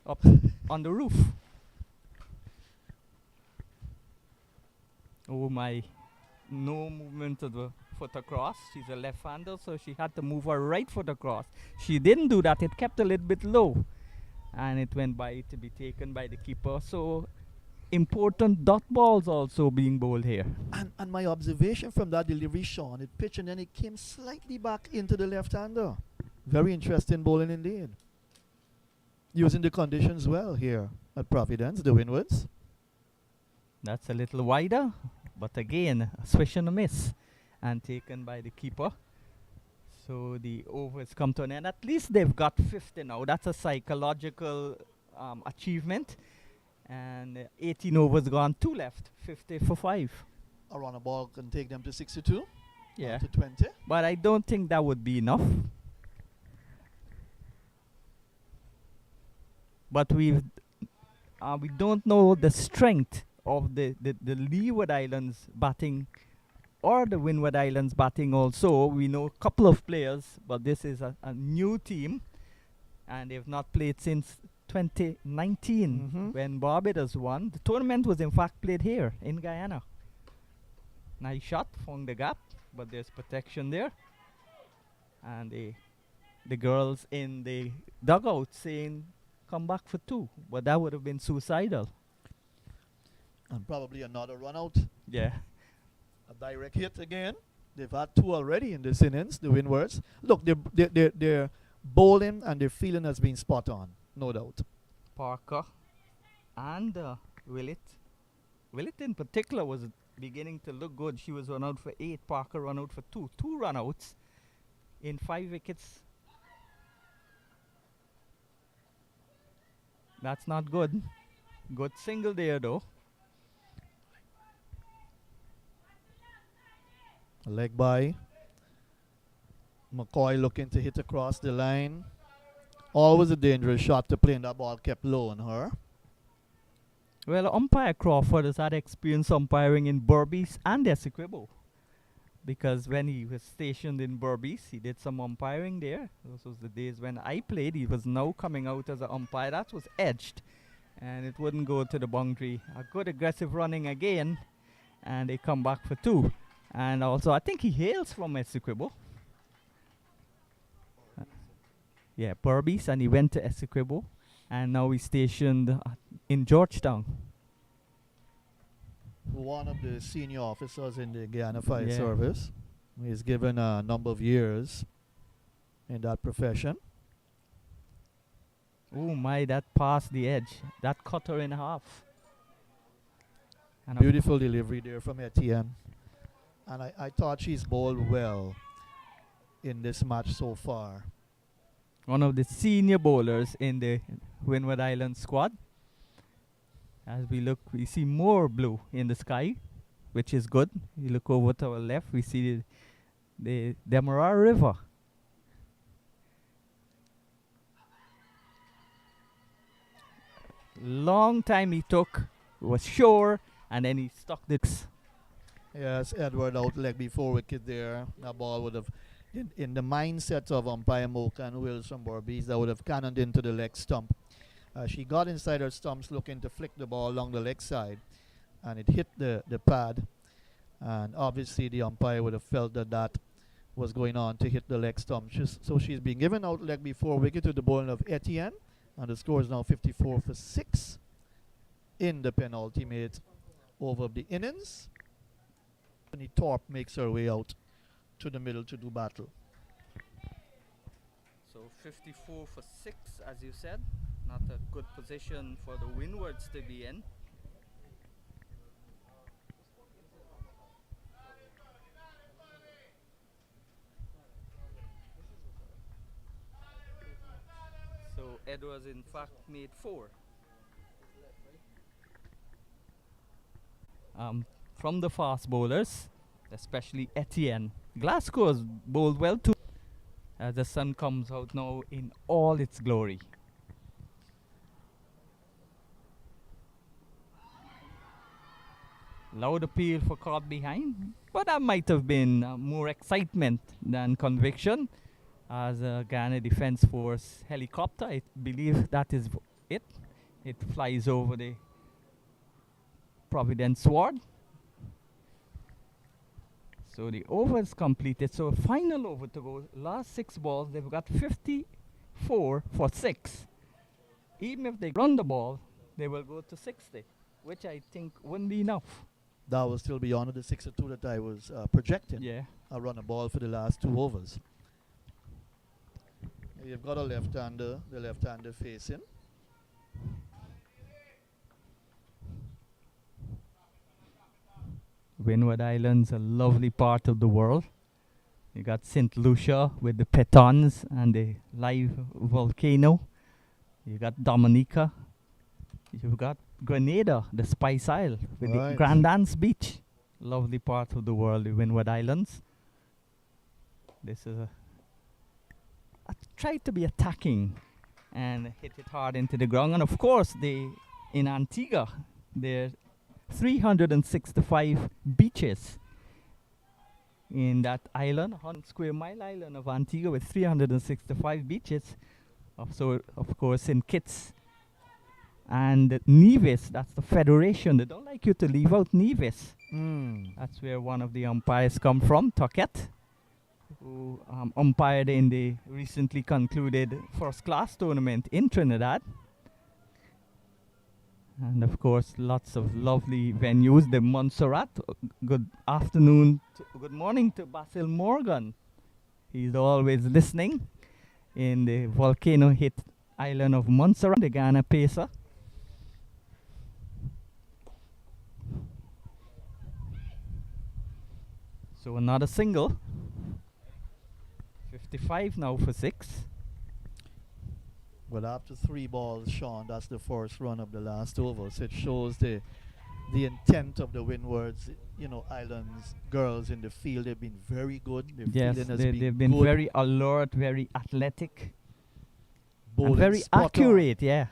up on the roof. Oh my, no movement of the foot across. She's a left-hander, so she had to move her right foot across. She didn't do that. It kept a little bit low, and it went by to be taken by the keeper. So important dot balls also being bowled here. And my observation from that delivery, Sean, it pitched and then it came slightly back into the left-hander. Very interesting bowling indeed. Using the conditions well here at Providence, the Windwards. That's a little wider, but again, a swish and a miss, and taken by the keeper. So the overs come to an end. At least they've got 50 now. That's a psychological achievement. And 18 overs gone, 2 left, 50 for 5. A run a ball can take them to 62. Yeah. To 20. But I don't think that would be enough. But we don't know the strength of the Leeward Islands batting or the Windward Islands batting also. We know a couple of players, but this is a new team, and they've not played since 2019 when Barbados won. The tournament was in fact played here in Guyana. Nice shot, found the gap, but there's protection there. And the girls in the dugout saying, come back for 2, but that would have been suicidal. And probably another run out. Yeah. A direct hit again. They've had 2 already in this innings, the Windwards. Look, their bowling and their fielding has been spot on, no doubt. Parker and Willett. Willett in particular was beginning to look good. She was run out for 8. Parker run out for 2. 2 run outs in 5 wickets. That's not good. Good single there though. A leg by. McCoy looking to hit across the line. Always a dangerous shot to play, and that ball kept low on her. Well, umpire Crawford has had experience umpiring in Berbice and Essequibo, because when he was stationed in Berbice, he did some umpiring there. Those was the days when I played. He was now coming out as an umpire. That was edged, and it wouldn't go to the boundary. A good aggressive running again, and they come back for 2. And also, I think he hails from Essequibo. Yeah, Berbice, and he went to Essequibo, and now he's stationed in Georgetown. One of the senior officers in the Guyana Fire Service. He's given a number of years in that profession. Oh my, that passed the edge. That cut her in half. And beautiful delivery there from Etienne. And I thought she's bowled well in this match so far. One of the senior bowlers in the Windward Island squad. As we look, we see more blue in the sky, which is good. You look over to our left, we see the Demerara River. Long time he took, was sure, and then he stuck this. Yes, Edward out leg before wicket there. That ball would have, in the mindset of umpire Mocha and Wills from Berbice, that would have cannoned into the leg stump. She got inside her stumps looking to flick the ball along the leg side, and it hit the pad. And obviously the umpire would have felt that was going on to hit the leg stump. So she's been given out leg before wicket to the bowling of Etienne, and the score is now 54 for 6 in the penultimate over of the innings. Anthony Thorpe makes her way out to the middle to do battle. So 54 for 6, as you said. Not a good position for the Windwards to be in. So Edwards in fact made 4. From the fast bowlers, especially Etienne. Glasgow has bowled well too, as the sun comes out now in all its glory. Loud appeal for caught behind, but that might have been more excitement than conviction, as a Ghana Defence Force helicopter, I believe that is it. It flies over the Providence ward. So the over is completed. So final over to go. Last 6 balls, they've got 54 for 6. Even if they run the ball, they will go to 60, which I think wouldn't be enough. That will still be under the 6-2 that I was projecting. Yeah. I run a ball for the last 2 overs. You've got a left-hander, the left-hander facing. Windward Islands, a lovely part of the world. You got St. Lucia with the Petons and the live volcano. You got Dominica. You've got Grenada, the Spice Isle with the Grand Anse Beach. Lovely part of the world, the Windward Islands. This is I tried to be attacking and hit it hard into the ground. And of course, in Antigua, there's 365 beaches in that island, 100 square mile island of Antigua with 365 beaches. So, of course, in Kitts and Nevis, that's the federation. They don't like you to leave out Nevis. That's where one of the umpires come from, Toquette, who umpired in the recently concluded first class tournament in Trinidad. And of course, lots of lovely venues. The Montserrat. Good afternoon, good morning to Basil Morgan. He's always listening in the volcano hit island of Montserrat, the Ghana Pacer. So another single. 55 now for 6. Well, after 3 balls, Sean, that's the first run of the last over. So it shows the intent of the Windwards, Islands girls in the field. They've been very good. Yes, they've been good. very alert, very athletic, and Bowling very spot on. accurate. Yeah,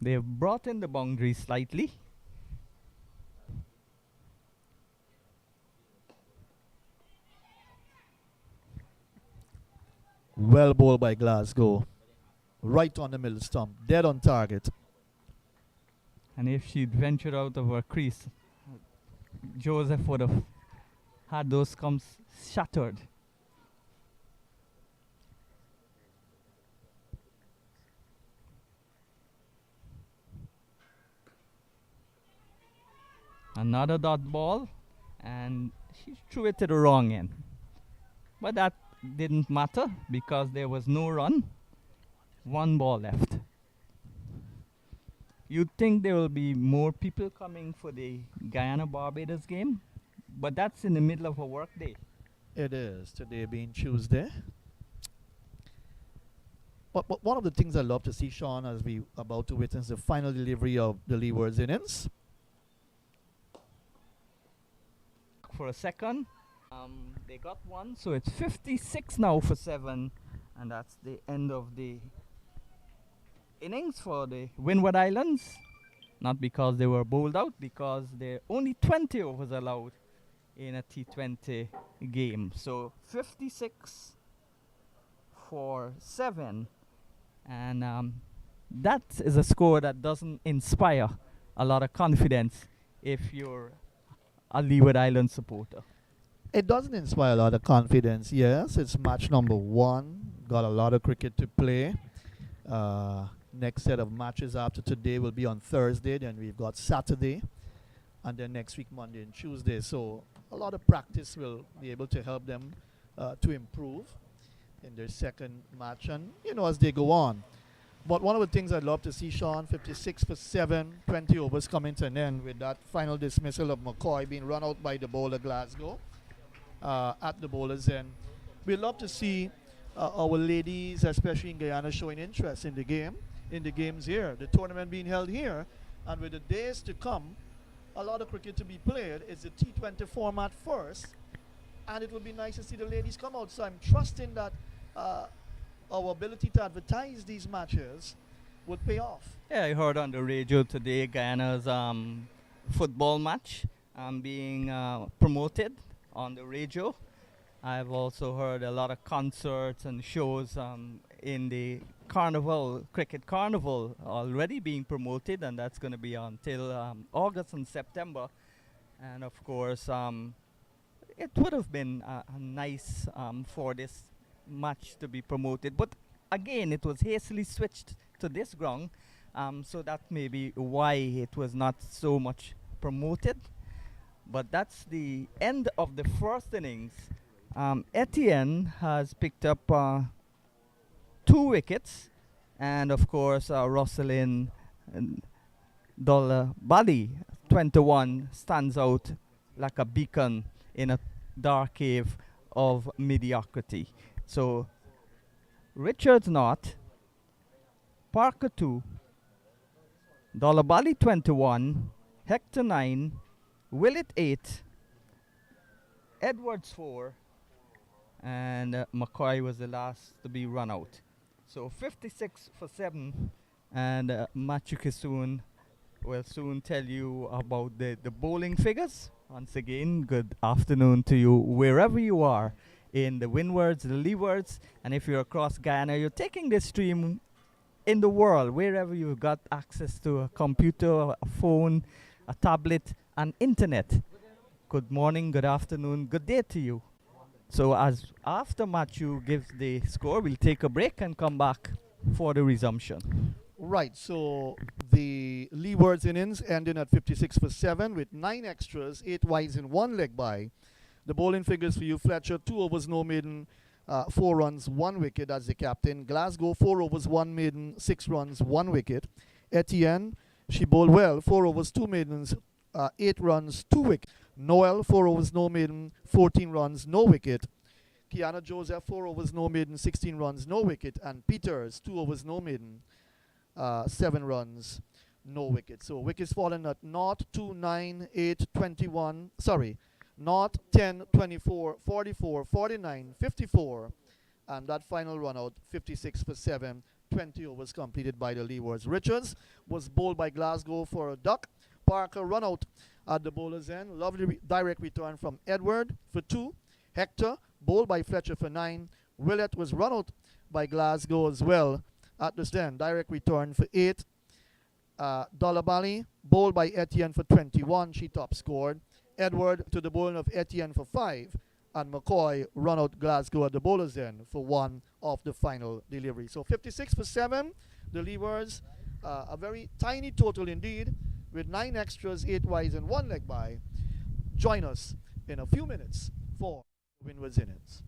they've brought in the boundary slightly. Well bowled by Glasgow. Right on the middle stump. Dead on target. And if she'd ventured out of her crease, Joseph would have had those stumps shattered. Another dot ball, and she threw it to the wrong end. But that didn't matter because there was no run. 1 ball left. You'd think there will be more people coming for the Guyana-Barbados game, but that's in the middle of a work day. It is, today being Tuesday. But one of the things I love to see, Sean, as we about to witness the final delivery of the Leewards innings. For a second, they got 1, so it's 56 now for 7, and that's the end of the innings for the Windward Islands. Not because they were bowled out, because there are only 20 overs allowed in a T20 game. So 56 for 7, and that is a score that doesn't inspire a lot of confidence if you're a Leeward Island supporter. It doesn't inspire a lot of confidence. Yes, it's match number 1. Got a lot of cricket to play. Next set of matches after today will be on Thursday. Then we've got Saturday. And then next week, Monday and Tuesday. So a lot of practice will be able to help them to improve in their second match. And, as they go on. But one of the things I'd love to see, Sean, 56 for 7, 20 overs coming to an end with that final dismissal of McCoy being run out by the bowler Glasgow. At the bowler's end. We'd love to see our ladies, especially in Guyana, showing interest in the games here, the tournament being held here, and with the days to come, a lot of cricket to be played. It's the T20 format first, and it would be nice to see the ladies come out. So I'm trusting that our ability to advertise these matches would pay off. Yeah, I heard on the radio today Guyana's football match being promoted on the radio. I've also heard a lot of concerts and shows in the carnival, cricket carnival, already being promoted, and that's going to be until August and September. And of course, it would have been nice for this match to be promoted, but again, it was hastily switched to this ground, so that may be why it was not so much promoted. But that's the end of the first innings. Etienne has picked up 2 wickets, and of course, Rosalind Dollar Bali 21 stands out like a beacon in a dark cave of mediocrity. So Richards not, Parker 2, Dollar Bali 21, Hector 9, Willett 8, Edwards 4, and McCoy was the last to be run out. So 56 for 7, and Matthew Kisoon will soon tell you about the bowling figures. Once again, good afternoon to you wherever you are in the Windwards, the Leewards, and if you're across Guyana, you're taking this stream in the world, wherever you've got access to a computer, a phone, a tablet, and internet. Good morning, good afternoon, good day to you. So as after Matthew gives the score, we'll take a break and come back for the resumption. Right, so the Leewards innings ending at 56 for 7 with 9 extras, 8 wides and 1 leg by. The bowling figures for you: Fletcher, 2 overs, no maiden, 4 runs, 1 wicket as the captain. Glasgow, 4 overs, 1 maiden, 6 runs, 1 wicket. Etienne, she bowled well, 4 overs, 2 maidens, 8 runs, 2 wickets. Noel, 4 overs, no maiden, 14 runs, no wicket. Kiana Joseph, 4 overs, no maiden, 16 runs, no wicket. And Peters, 2 overs, no maiden, 7 runs, no wicket. So wickets fallen at 0, 2, 9, 8, 21. Sorry, 0, 10, 24, 44, 49, 54. And that final run out, 56 for 7. 20 overs completed by the Leewards. Richards was bowled by Glasgow for a duck. Parker run out at the bowler's end. Lovely direct return from Edward for 2. Hector bowled by Fletcher for 9. Willett was run out by Glasgow as well at the stand. Direct return for 8. Dolabali bowled by Etienne for 21. She top scored. Edward to the bowling of Etienne for 5. And McCoy run out Glasgow at the bowler's end for 1 of the final delivery. So 56 for 7. The Leewards, a very tiny total indeed, with 9 extras, 8 wides, and 1 leg by. Join us in a few minutes for Windwards innings.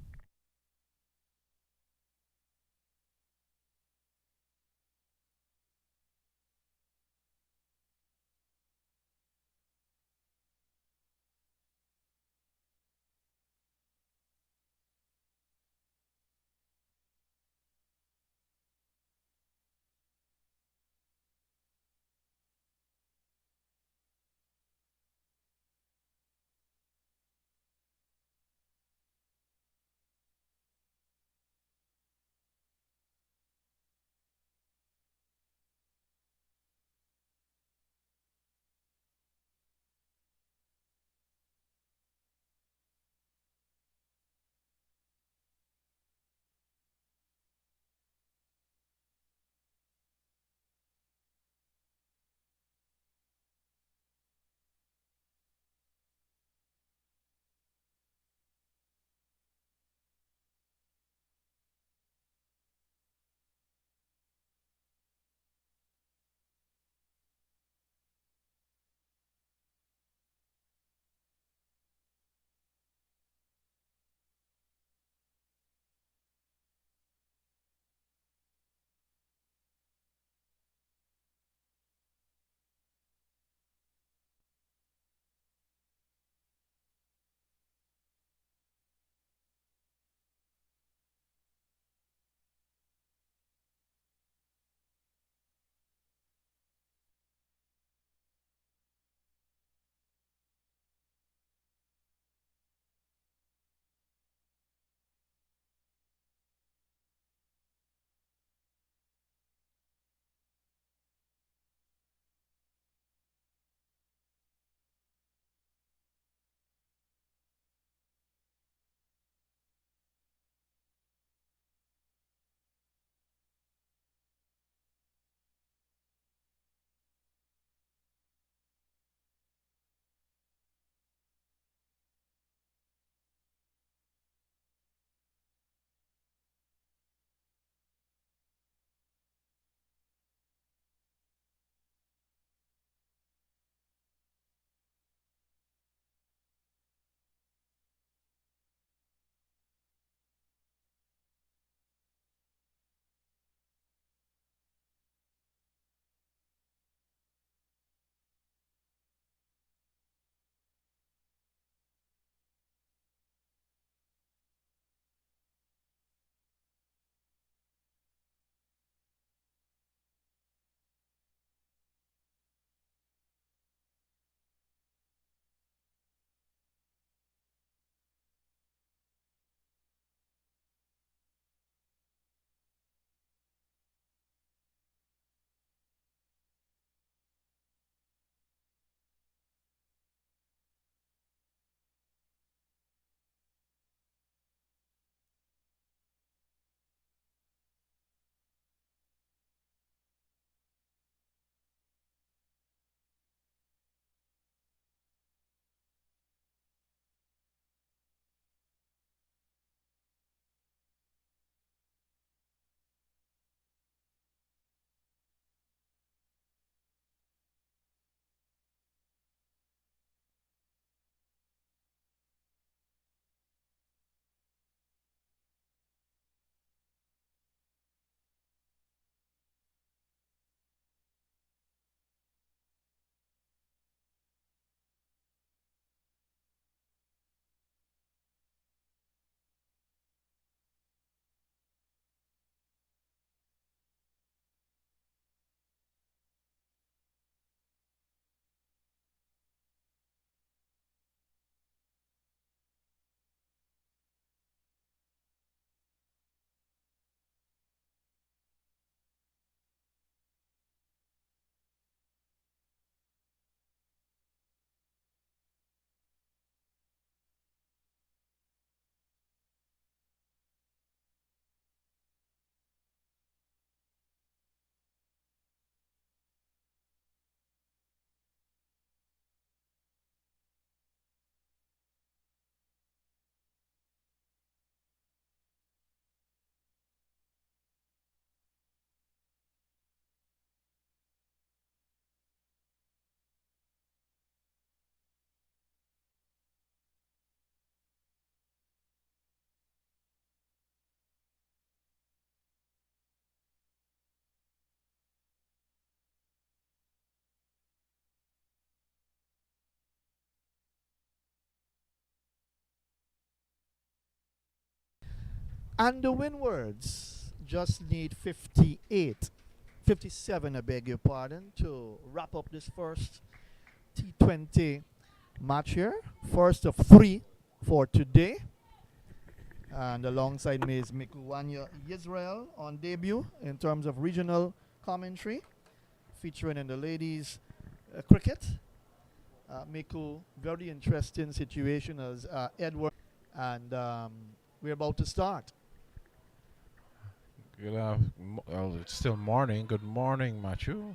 And the Windwards just need 57, I beg your pardon, to wrap up this first T20 match here. First of 3 for today. And alongside me is Mikuwanya Israel on debut in terms of regional commentary, featuring in the ladies cricket. Miku, very interesting situation as Edward, and we're about to start. Well, it's still morning. Good morning, Matthew.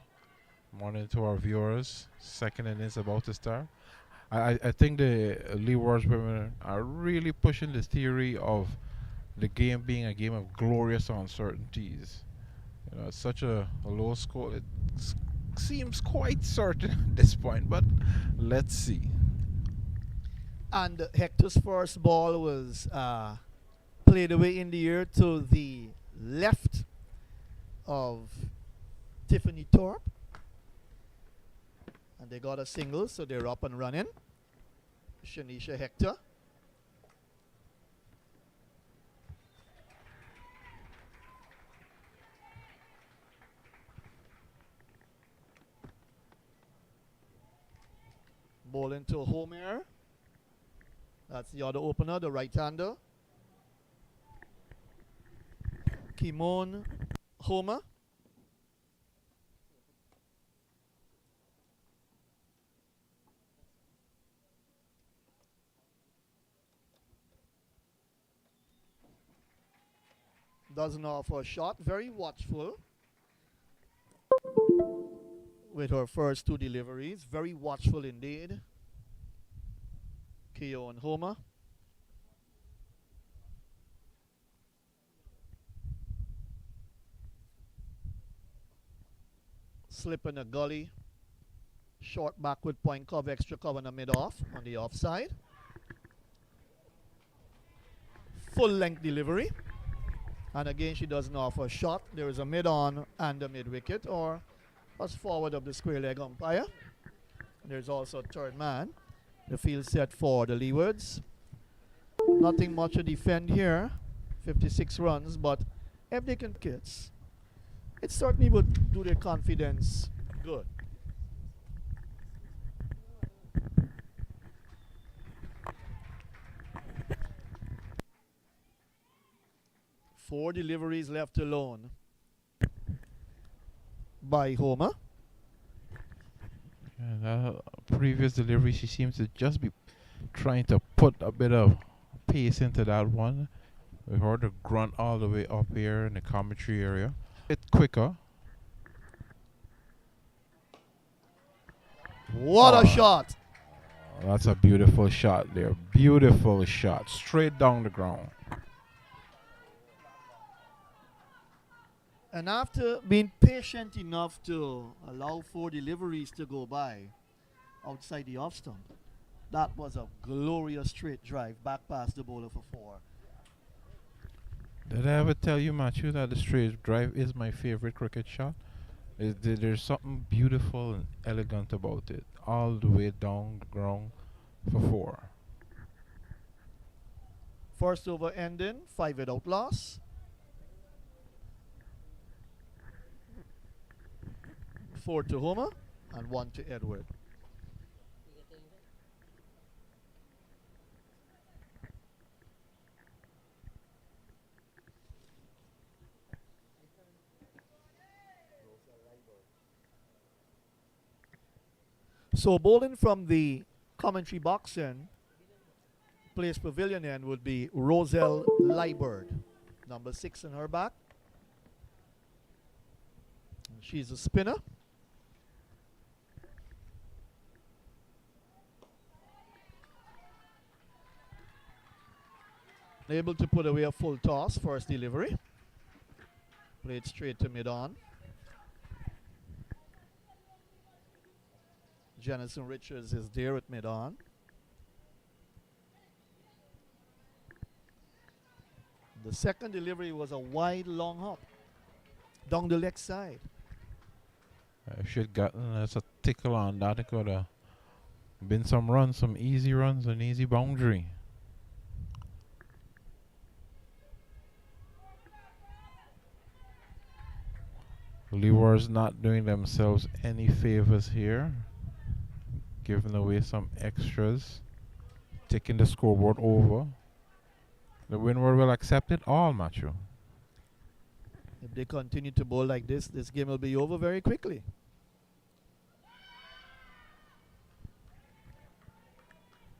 Morning to our viewers. Second innings about to start. I think the Leewards women are really pushing this theory of the game being a game of glorious uncertainties. You know, it's such a low score. It seems quite certain at this point, but let's see. And Hector's first ball was played away in the air to the left of Tiffany Thorpe. And they got a single, so they're up and running. Shanisha Hector. Ball into Homer. That's the other opener, the right-hander. Kimon Homer. Doesn't offer a shot. Very watchful with her first 2 deliveries. Very watchful indeed. Keo and Homer. Slip in a gully. Short backward point cover, extra cover in the mid-off on the offside. Full length delivery. And again, she doesn't offer a shot. There is a mid-on and a mid-wicket, or pass forward of the square leg umpire. There's also a third man. The field set for the Leewards. Nothing much to defend here. 56 runs, but if they can kids, it certainly would do their confidence good. Four deliveries left alone by Homer. Yeah, that previous delivery, she seems to just be trying to put a bit of pace into that one. We heard her grunt all the way up here in the commentary area. Bit quicker. What a shot! That's a beautiful shot there. Beautiful shot. Straight down the ground. And after being patient enough to allow 4 deliveries to go by outside the off stump, that was a glorious straight drive back past the bowler for 4. Did I ever tell you, Matthew, that the straight drive is my favorite cricket shot? There's something beautiful and elegant about it. All the way down the ground for 4. First over ending, 5 without loss. 4 to Homer and 1 to Edward. So bowling from the commentary box in, place pavilion end would be Roselle Leewards, number 6 in her back. She's a spinner. Able to put away a full toss, first delivery. Played straight to mid-on. Janison Richards is there at mid-on. The second delivery was a wide long hop down the leg side. If she'd gotten us a tickle on that, it could have been some runs, some easy runs, an easy boundary. Leewards not doing themselves any favors here, giving away some extras, taking the scoreboard over. The Windward will accept it all, Matthew. If they continue to bowl like this game will be over very quickly.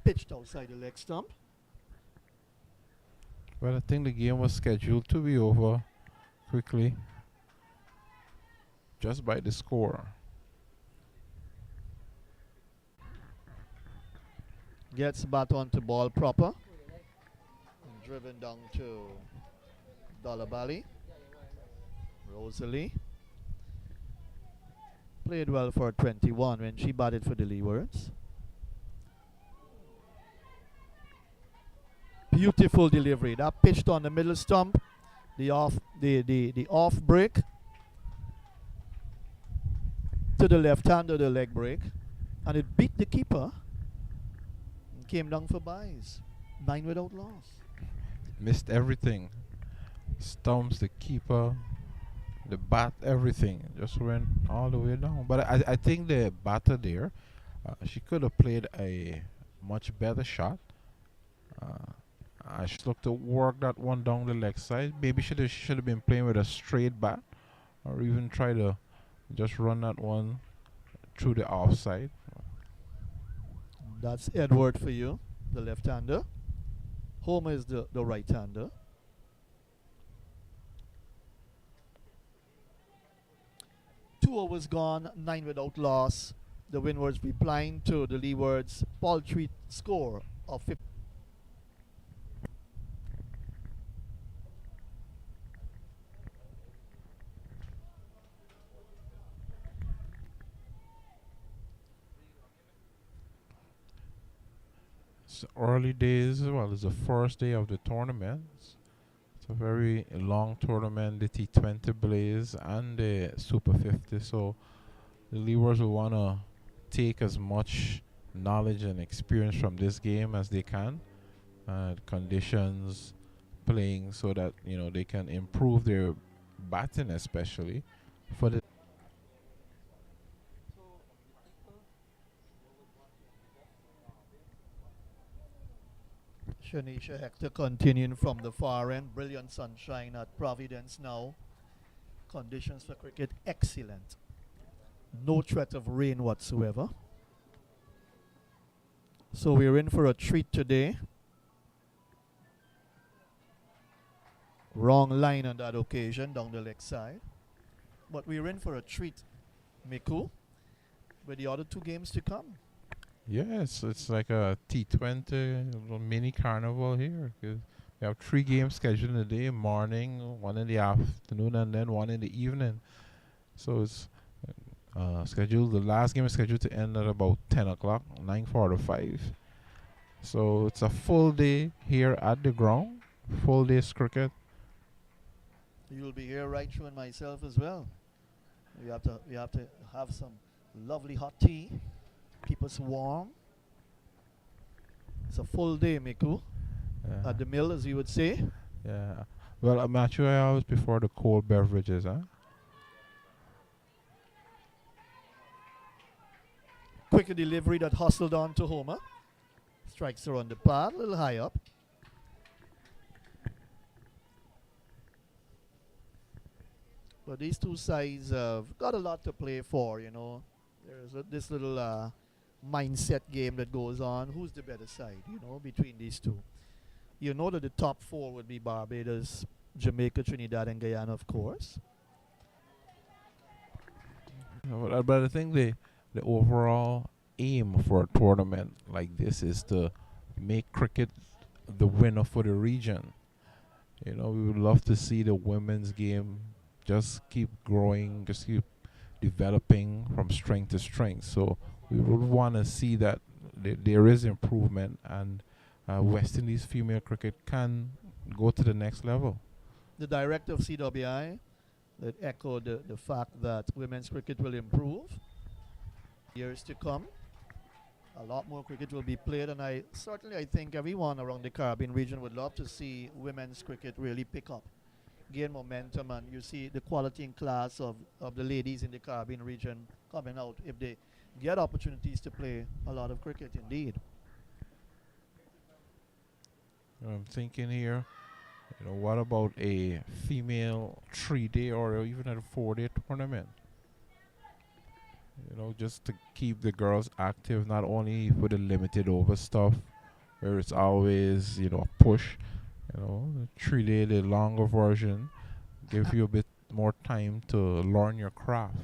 Pitched outside the leg stump. Well, I think the game was scheduled to be over quickly, just by the score. Gets bat onto ball proper. And driven down to Dolabali. Rosalie. Played well for 21 when she batted for the Leewards. Beautiful delivery. That pitched on the middle stump. The off break to the left hander, the leg break, and it beat the keeper and came down for byes. 9 without loss. Missed everything. Stumps, the keeper, the bat, everything. Just went all the way down. But I think the batter there, she could have played a much better shot. I should look to work that one down the leg side. Maybe should have been playing with a straight bat, or even try to just run that one through the offside. That's Edward for you, the left-hander. Homer is the right-hander. Two overs gone, 9 without loss. The Windwards replying to the Leewards' paltry score of 50. It's early days. Well, it's the first day of the tournament. It's a very long tournament, the T20 Blaze and the Super 50. So the Leewards will want to take as much knowledge and experience from this game as they can. Conditions, playing, so that they can improve their batting, especially for the. Shanisha Hector continuing from the far end. Brilliant sunshine at Providence now. Conditions for cricket excellent. No threat of rain whatsoever. So we're in for a treat today. Wrong line on that occasion down the leg side. But we're in for a treat, Miku, with the other 2 games to come. Yes, it's like a T20 little mini carnival here. 'Cause we have 3 games scheduled in the day, morning, 1 in the afternoon, and then 1 in the evening. So it's scheduled. The last game is scheduled to end at about 10 o'clock, 9:45. So it's a full day here at the ground. Full day's cricket. You'll be here right through, and myself as well. We have to have some lovely hot tea, keep us warm. It's a full day, Miku, at the mill, as you would say. Yeah. Well, I'm actually I always prefer the cold beverages, huh? Quicker delivery that hustled on to Homer. Strikes her on the pad, a little high up. But these 2 sides have got a lot to play for, There's this little mindset game that goes on. Who's the better side, between these 2? You know that the top 4 would be Barbados, Jamaica, Trinidad, and Guyana, of course. But I think the overall aim for a tournament like this is to make cricket the winner for the region. We would love to see the women's game just keep growing, just keep developing from strength to strength. So we would want to see that there is improvement, and West Indies female cricket can go to the next level. The director of CWI that echoed the fact that women's cricket will improve years to come. A lot more cricket will be played, and I think everyone around the Caribbean region would love to see women's cricket really pick up. gain momentum, and you see the quality and class of the ladies in the Caribbean region coming out if they get opportunities to play a lot of cricket indeed. I'm thinking here, what about a female 3-day or even a 4-day tournament? Just to keep the girls active, not only with the limited over stuff, where it's always, a push. 3-day, the longer version, give you a bit more time to learn your craft.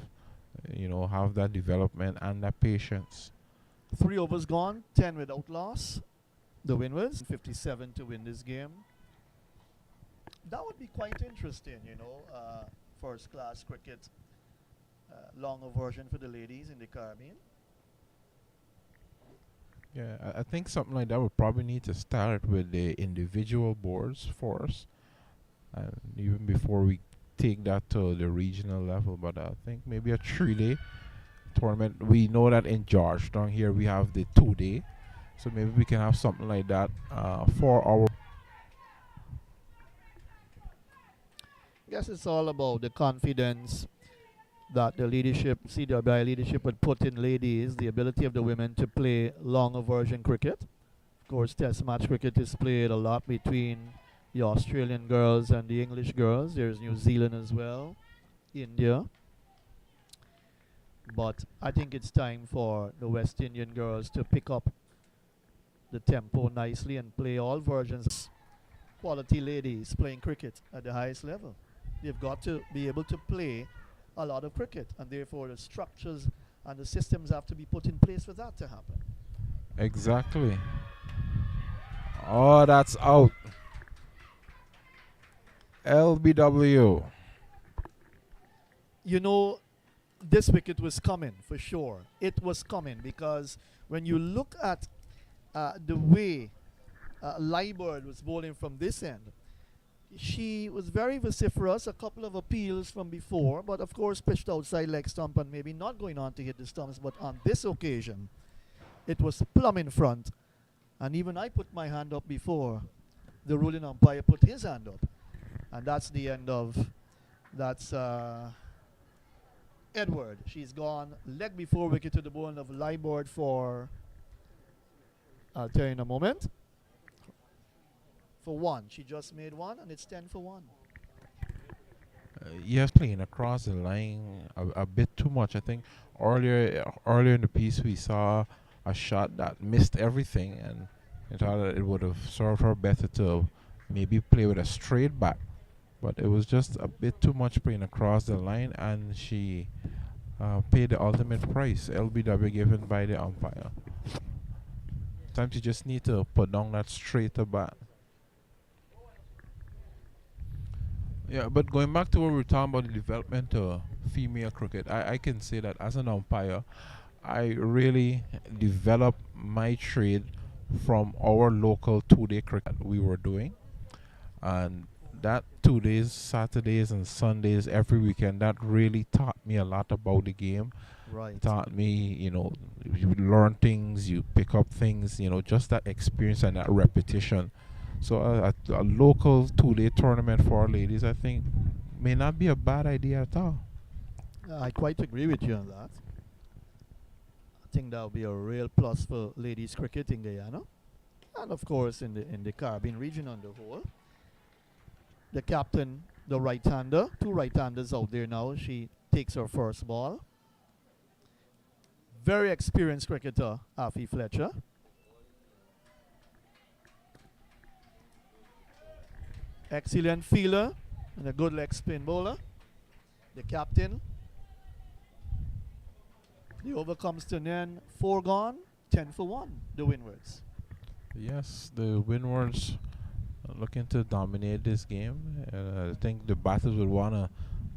Have that development and that patience. 3 overs gone, 10 without loss. The Windwards 57 to win this game. That would be quite interesting, first class cricket, longer version for the ladies in the Caribbean. Yeah, I think something like that would probably need to start with the individual boards first, and even before we take that to the regional level. But I think maybe a 3-day tournament. We know that in Georgetown here we have the 2-day, so maybe we can have something like that for our. I guess it's all about the confidence that the leadership, CWI leadership, would put in ladies, the ability of the women to play longer version cricket. Of course, test match cricket is played a lot between the Australian girls and the English girls. There's New Zealand as well, India. But I think it's time for the West Indian girls to pick up the tempo nicely and play all versions. Quality ladies playing cricket at the highest level. They've got to be able to play a lot of cricket, and therefore the structures and the systems have to be put in place for that to happen. Exactly. Oh, that's out. LBW. This wicket was coming for sure. It was coming because when you look at the way Leewards was bowling from this end, she was very vociferous, a couple of appeals from before, but of course pitched outside leg stump and maybe not going on to hit the stumps. But on this occasion, it was plumb in front. And even I put my hand up before the ruling umpire put his hand up. And that's the end of, that's Edward. She's gone leg before wicket to the bowling of Leewards for, I'll tell you in a moment. For 1. She just made 1, and it's 10 for 1. Yes, playing across the line a bit too much. I think earlier in the piece we saw a shot that missed everything, and I thought that it would have served her better to maybe play with a straight bat. But it was just a bit too much playing across the line, and she paid the ultimate price, LBW given by the umpire. Sometimes you just need to put down that straighter bat. Yeah, but going back to what we were talking about, the development of female cricket, I can say that as an umpire, I really developed my trade from our local 2-day cricket we were doing. And that 2 days, Saturdays and Sundays, every weekend, that really taught me a lot about the game. Right. Taught me, you learn things, you pick up things, just that experience and that repetition. So a local 2-day tournament for our ladies, I think, may not be a bad idea at all. I quite agree with you on that. I think that would be a real plus for ladies cricket in Guyana, and of course in the Caribbean region on the whole. The captain, the right-hander, 2 right-handers out there now. She takes her first ball. Very experienced cricketer, Afi Fletcher. Excellent fielder and a good leg spin bowler. The captain. The over comes to an end. 4 gone, 10 for 1, the Windwards. Yes, the Windwards are looking to dominate this game. I think the batters would want to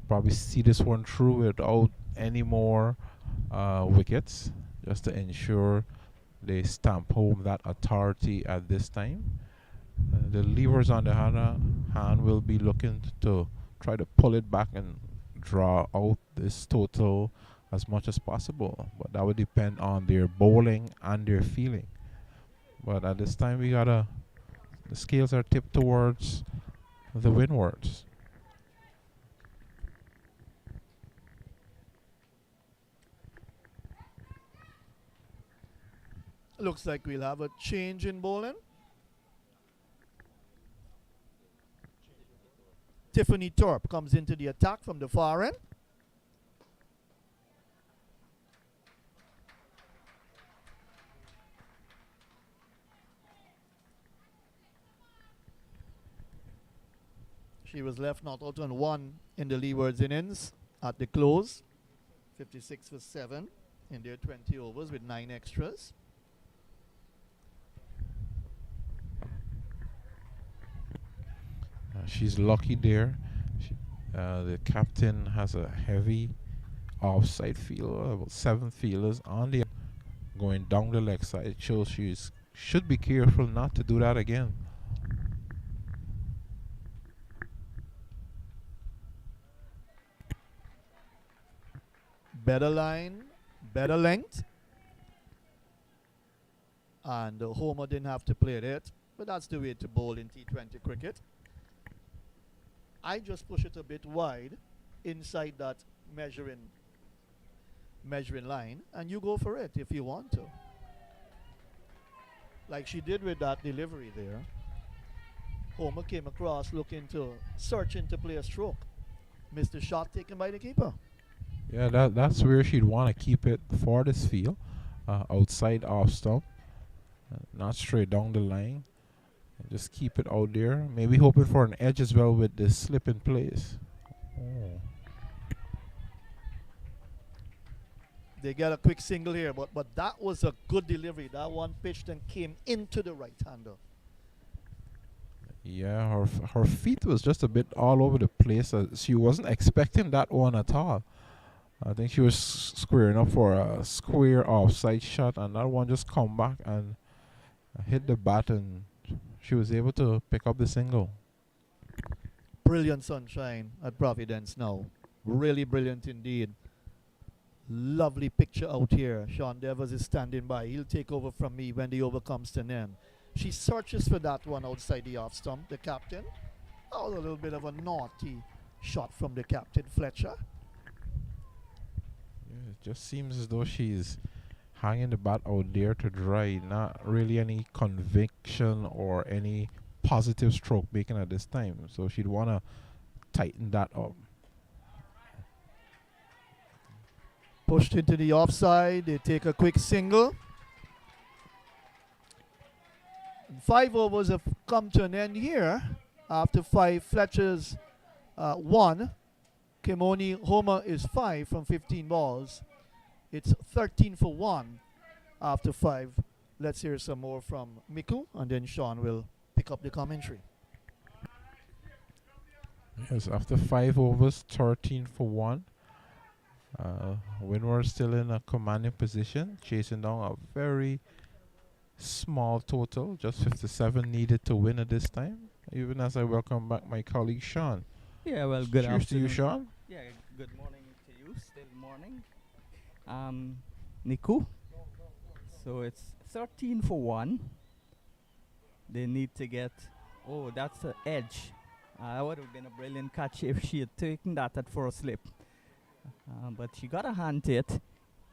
probably see this one through without any more wickets, just to ensure they stamp home that authority at this time. The Leewards, on the other hand, will be looking to try to pull it back and draw out this total as much as possible. But that would depend on their bowling and their fielding. But at this time, the scales are tipped towards the Windwards. Looks like we'll have a change in bowling. Tiffany Thorpe comes into the attack from the far end. She was left not out on one in the Leewards innings at the close. 56 for 7 in their 20 overs with 9 extras. She's lucky there. The captain has a heavy offside fielder, about 7 fielders on the going down the leg side. It shows she should be careful not to do that again. Better line, better length. And Homer didn't have to play it, but that's the way to bowl in T20 cricket. I just push it a bit wide inside that measuring line, and you go for it if you want to. Like she did with that delivery there. Homer came across searching to play a stroke. Missed the shot taken by the keeper. Yeah, that's where she'd want to keep it for this field, outside off stump, not straight down the line. Just keep it out there. Maybe hoping for an edge as well with this slip in place. Oh. They get a quick single here, but that was a good delivery. That one pitched and came into the right-hander. Yeah, her feet was just a bit all over the place. She wasn't expecting that one at all. I think she was squaring up for a square offside shot, and that one just come back and hit the bat, and she was able to pick up the single. Brilliant sunshine at Providence now. Really brilliant indeed. Lovely picture out here. Sean Devers is standing by. He'll take over from me when the over comes to an end. She searches for that one outside the off stump, the captain. Oh, a little bit of a naughty shot from the captain, Fletcher. Yeah, it just seems as though she's hanging the bat out there to dry. Not really any conviction or any positive stroke making at this time. So she'd want to tighten that up. Pushed into the offside. They take a quick single. 5 overs have come to an end here. After 5, Fletcher's 1. Kimoni Homer is 5 from 15 balls. It's 13 for 1 after 5. Let's hear some more from Miku, and then Sean will pick up the commentary. Yes, after 5 overs, 13 for 1. Windwards still in a commanding position, chasing down a very small total, just 57 needed to win at this time. Even as I welcome back my colleague Sean. Yeah, well, good Cheers afternoon. to you, Sean. Yeah, good morning to you. Still morning. Niku. So it's 13 for 1. They need to get. Oh, that's the edge. That would have been a brilliant catch if she had taken that at first slip. But she got a hand to it,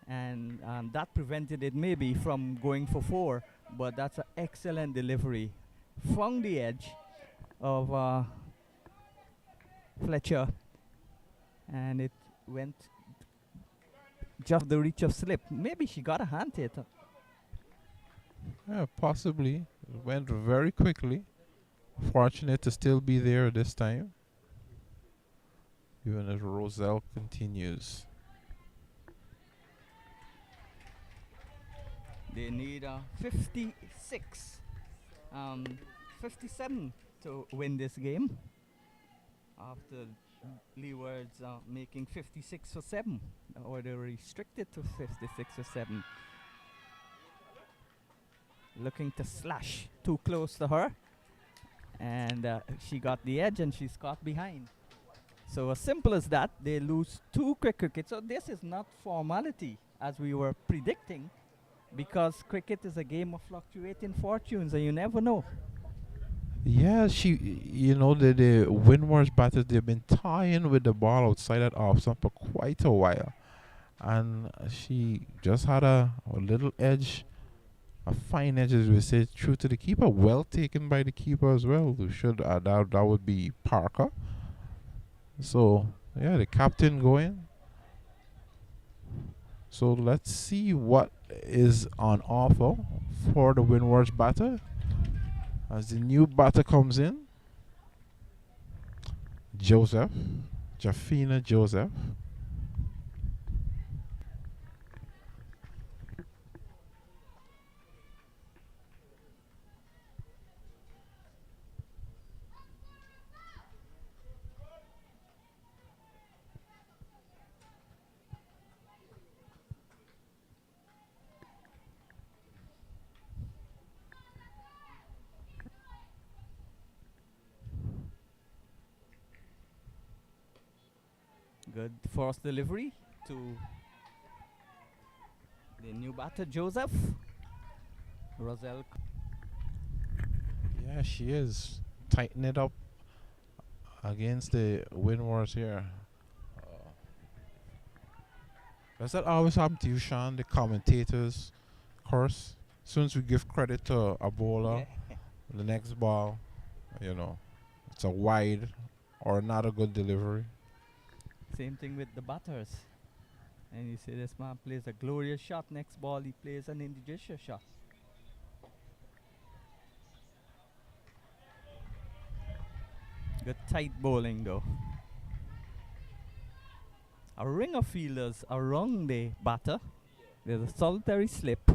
and that prevented it maybe from going for 4. But that's an excellent delivery from the edge of Fletcher, and it went just the reach of slip. Maybe she got a hand to it. Yeah, possibly. It went very quickly. Fortunate to still be there this time. Even as Roselle continues. They need 57 to win this game. After Leewards making 56 for 7, or they're restricted to 56 for 7. Looking to slash too close to her, and she got the edge and she's caught behind. So as simple as that, they lose 2 quick cricket. So this is not formality as we were predicting, because cricket is a game of fluctuating fortunes and you never know. Yeah, the Windwards batters, they've been tying with the ball outside that off stump for quite a while. And she just had a little edge a fine edge, as we say, through to the keeper. Well taken by the keeper as well. Who should that would be Parker. So yeah, the captain going. So let's see what is on offer for the Windwards batter as the new batter comes in. Joseph, Jafina Joseph. Good force delivery to the new batter, Joseph. Roselle. Yeah, she is. Tighten it up against the Windwards here. Does that always happen to you, Sean? The commentators, of course, as soon as we give credit to a bowler, Yeah. the next ball, it's a wide or not a good delivery. Same thing with the batters. And you say this man plays a glorious shot. Next ball he plays an indigestion shot. Good tight bowling though. A ring of fielders around the batter. There's a solitary slip.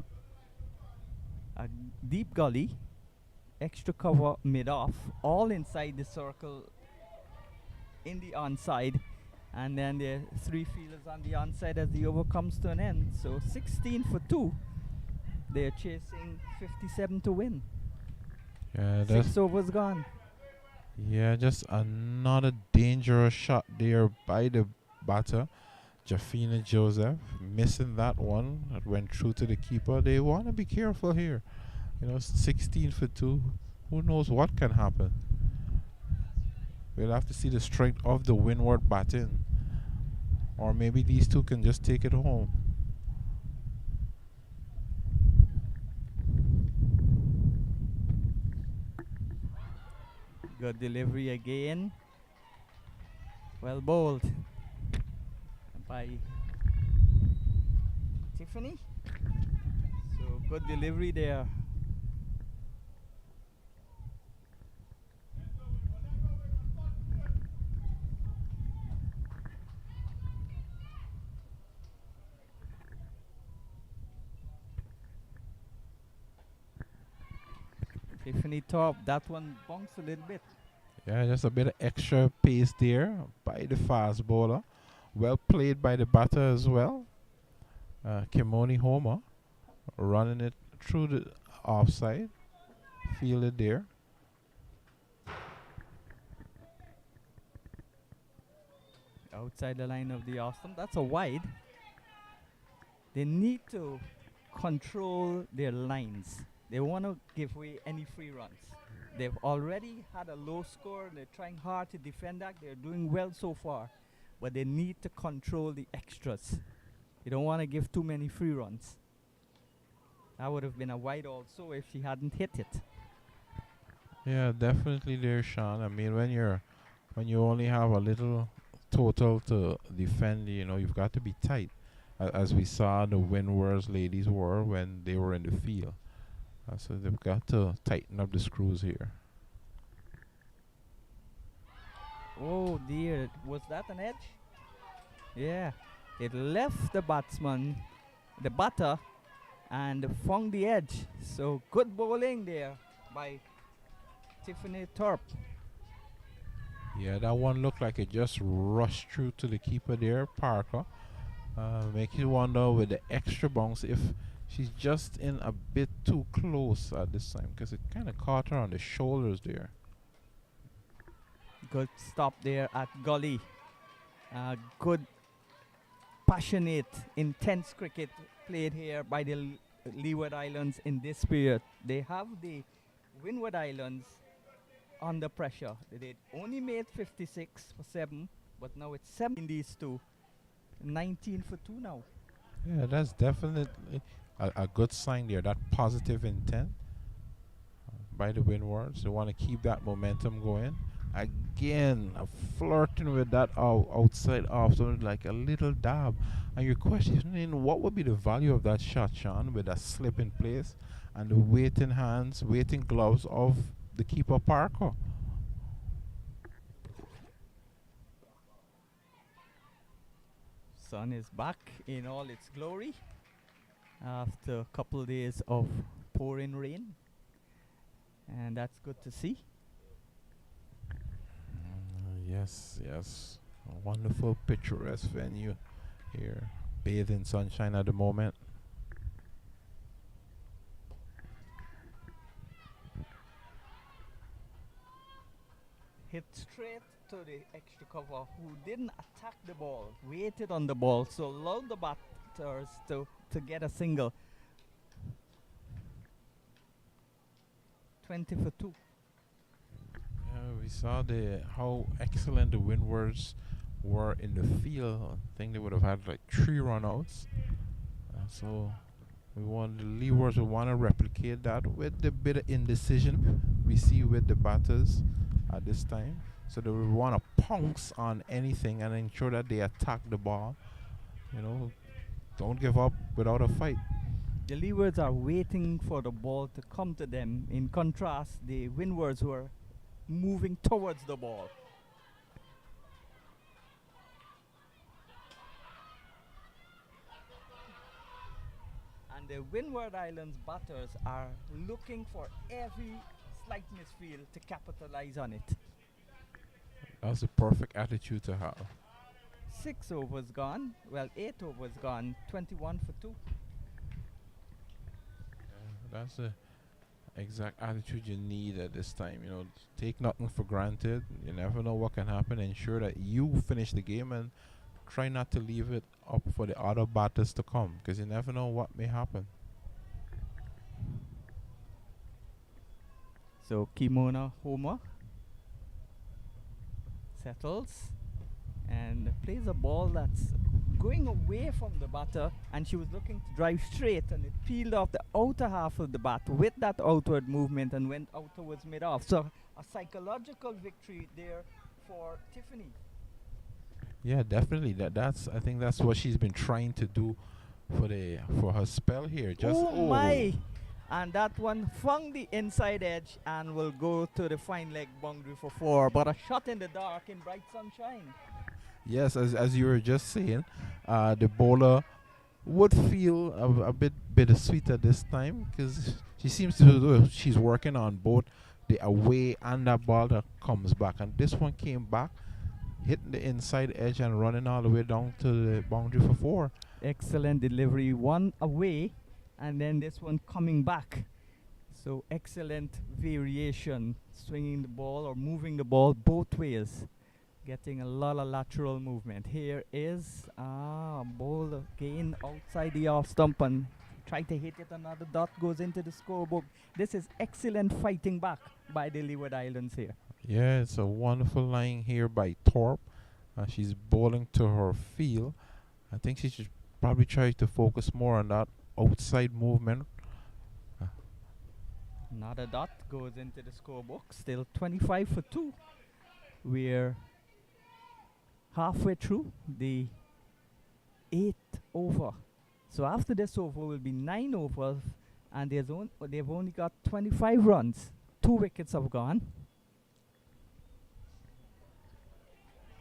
A deep gully. Extra cover mid-off. All inside the circle in the onside. And then there are 3 fielders on the onside as the over comes to an end. So 16 for 2. They're chasing 57 to win. Yeah, 6 overs gone. Yeah, just another dangerous shot there by the batter, Jafina Joseph, missing that one. That went through to the keeper. They want to be careful here. 16 for 2. Who knows what can happen? We'll have to see the strength of the Windward batting. Or maybe these two can just take it home. Good delivery again. Well bowled by Tiffany. So good delivery there. Tiffany top. That one bounced a little bit. Yeah, just a bit of extra pace there by the fast bowler. Well played by the batter as well. Kimoni Homer running it through the offside. Fielded there. Outside the line of the Austin. That's a wide. They need to control their lines. They want to give away any free runs. They've already had a low score. They're trying hard to defend that. They're doing well so far. But they need to control the extras. You don't want to give too many free runs. That would have been a wide also if she hadn't hit it. Yeah, definitely there, Sean. I mean, when you only have a little total to defend, you've got to be tight, as we saw the Windwards ladies were when they were in the field. So they've got to tighten up the screws here. Oh dear, was that an edge? Yeah, it left the batsman, the batter, and found the edge. So good bowling there by Tiffany Thorpe. Yeah, that one looked like it just rushed through to the keeper there, Parker. Make you wonder with the extra bounce if she's just in a bit too close at this time, because it kind of caught her on the shoulders there. Good stop there at gully. Good, passionate, intense cricket played here by the Leeward Islands in this period. They have the Windward Islands under pressure. They only made 56 for 7, but now it's 7 in these two. 19 for 2 now. Yeah, that's definitely a good sign there, that positive intent by the Windwards. They want to keep that momentum going. Again, flirting with that outside off, so like a little dab. And you're questioning what would be the value of that shot, Sean, with that slip in place and the waiting hands, waiting gloves of the keeper Parker. Sun is back in all its glory after a couple days of pouring rain, and that's good to see. Yes, yes. A wonderful, picturesque venue here. Bathed in sunshine at the moment. Hit straight to the extra cover, who didn't attack the ball, waited on the ball, so allowed the batters to get a single. 20 for 2. We saw how excellent the Windwards were in the field. I think they would have had like 3 runouts. So we want the Leewards will want to replicate that with the bit of indecision we see with the batters at this time. So they will want to pounce on anything and ensure that they attack the ball. You know, don't give up without a fight. The Leewards are waiting for the ball to come to them. In contrast, the Windwards were moving towards the ball. And the Windward Islands batters are looking for every slight misfield to capitalize on it. That's the perfect attitude to have. 6 overs gone. Well, 8 overs gone. 21 for 2. That's the exact attitude you need at this time. You know, take nothing for granted. You never know what can happen. Ensure that you finish the game and try not to leave it up for the other batters to come, because you never know what may happen. So Kimona Homer settles and plays a ball that's going away from the batter, and she was looking to drive straight, and it peeled off the outer half of the bat with that outward movement and went out towards mid-off. So a psychological victory there for Tiffany. Yeah, definitely. That's I think that's what she's been trying to do for her spell here. Just Oh my! And that one found the inside edge and will go to the fine leg boundary for 4. But a shot in the dark in bright sunshine. Yes, as you were just saying, the bowler would feel a bit bittersweet at this time, because she seems to do she's working on both the away and that ball that comes back, and this one came back, hitting the inside edge and running all the way down to the boundary for 4. Excellent delivery. One away, and then this one coming back. So excellent variation, swinging the ball or moving the ball both ways. Getting a lot of lateral movement. Here is a ball again outside the off stump and try to hit it. Another dot goes into the scorebook. This is excellent fighting back by the Leeward Islands here. Yeah, it's a wonderful line here by Thorpe. She's bowling to her field. I think she should probably try to focus more on that outside movement. Another dot goes into the scorebook. Still 25 for 2. We're halfway through the 8th over. So after this over will be 9 overs, and they've only got 25 runs. 2 wickets have gone.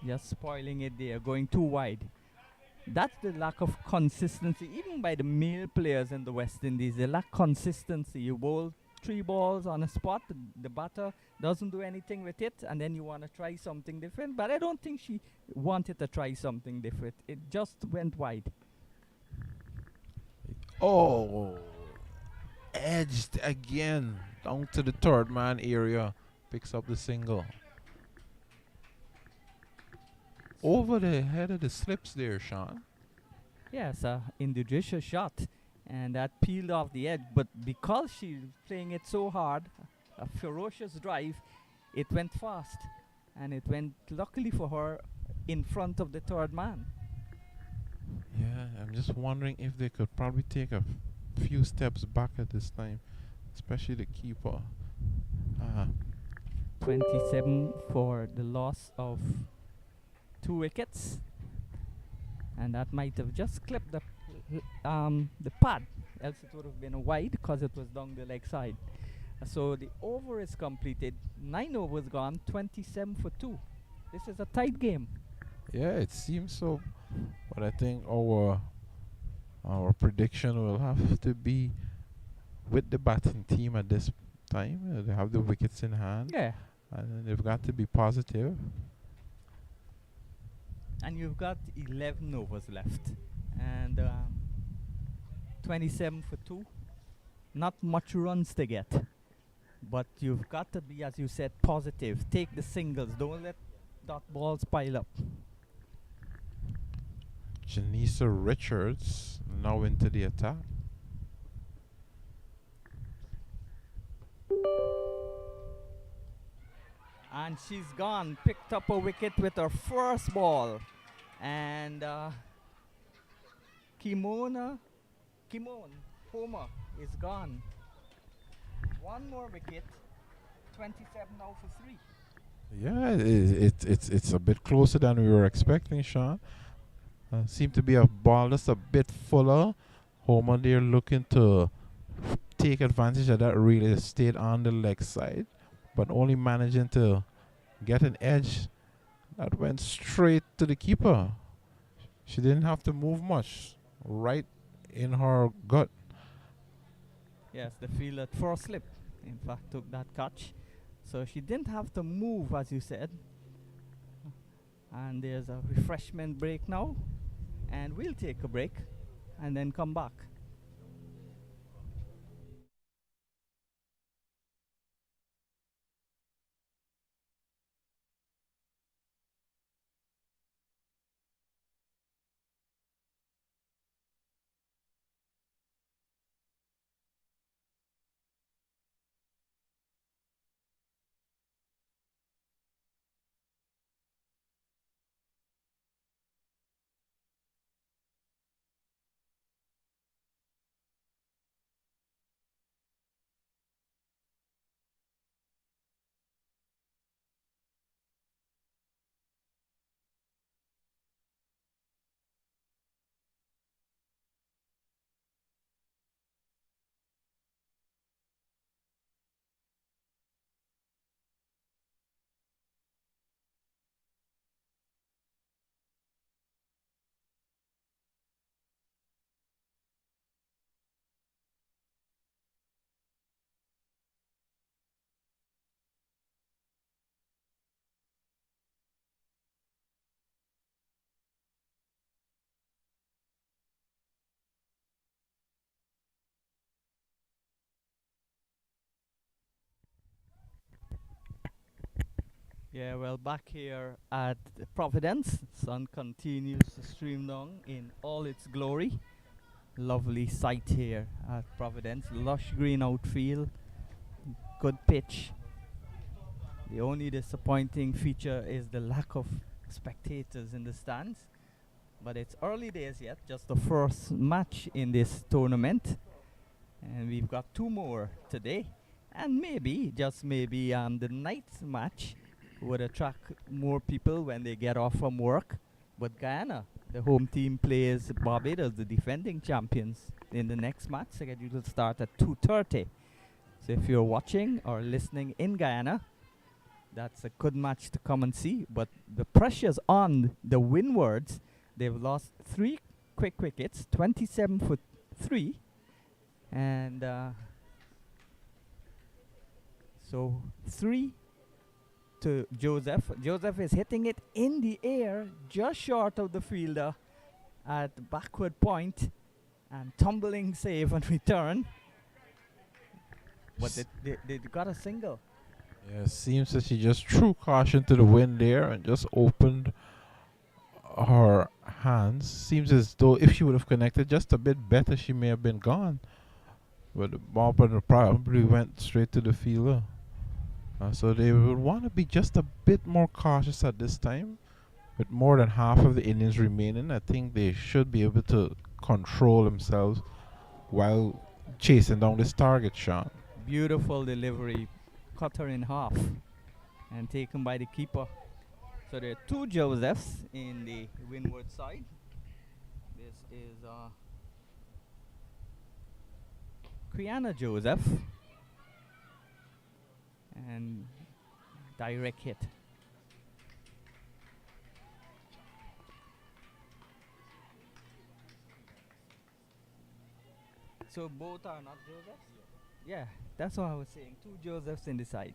Just spoiling it there, going too wide. That's the lack of consistency, even by the male players in the West Indies. They lack consistency. You bowl 3 balls on a spot, the batter doesn't do anything with it, and then you want to try something different. But I don't think she wanted to try something different. It just went wide. Oh, edged again down to the third man area. Picks up the single. Over the head of the slips there, Sean. Yes, injudicious shot, and that peeled off the edge. But because she's playing it so hard, a ferocious drive, it went fast, and it went, luckily for her, in front of the third man. Yeah, I'm just wondering if they could probably take a few steps back at this time, especially the keeper. Uh, 27 for the loss of 2 wickets, and that might have just clipped the pad, else it would have been a wide because it was down the leg side. So the over is completed. 9 overs gone. 27 for 2. This is a tight game. yeah, it seems so, but I think our prediction will have to be with the batting team at this time. They have the wickets in hand, Yeah, and they've got to be positive. and you've got 11 overs left, and 27 for 2. Not much runs to get, but you've got to be, as you said, positive. Take the singles. Don't let dot balls pile up. Janisa Richards now into the attack. And she's gone. Picked up a wicket with her first ball. And Kimon Homer is gone. One more wicket. 27 now for 3. Yeah, it's a bit closer than we were expecting, Sean. Seemed to be a ball that's a bit fuller. Homer there looking to take advantage of that, really stayed on the leg side, but only managing to get an edge that went straight to the keeper. She didn't have to move much, right in her gut. Yes, the fielder for a slip. In fact, took that catch. So she didn't have to move, as you said. And there's a refreshment break now. And we'll take a break and then come back. Yeah, well, back here at Providence, sun continues to stream down in all its glory. Lovely sight here at Providence. Lush green outfield, good pitch. The only disappointing feature is the lack of spectators in the stands. But it's early days yet, just the first match in this tournament. And we've got 2 more today. And maybe, just maybe, the night match would attract more people when they get off from work. But Guyana, the home team, plays Barbados, the defending champions, in the next match. Scheduled to start at 2:30. So if you're watching or listening in Guyana, that's a good match to come and see. But the pressure's on the Windwards. They've lost 3 quick wickets, 27 for 3. And so 3 to Joseph. Joseph is hitting it in the air, just short of the fielder at backward point, and tumbling save and return. But they got a single. Yeah, seems that she just threw caution to the wind there and just opened her hands. Seems as though if she would have connected just a bit better, she may have been gone. But the ball probably went straight to the fielder. So they would want to be just a bit more cautious at this time. With more than half of the innings remaining, I think they should be able to control themselves while chasing down this target, Sean. Beautiful delivery. Cut her in half and taken by the keeper. So there are two Josephs in the Windward side. This is Kriana Joseph and direct hit. So both are not Josephs? Yeah, that's what I was saying. Two Josephs in the side.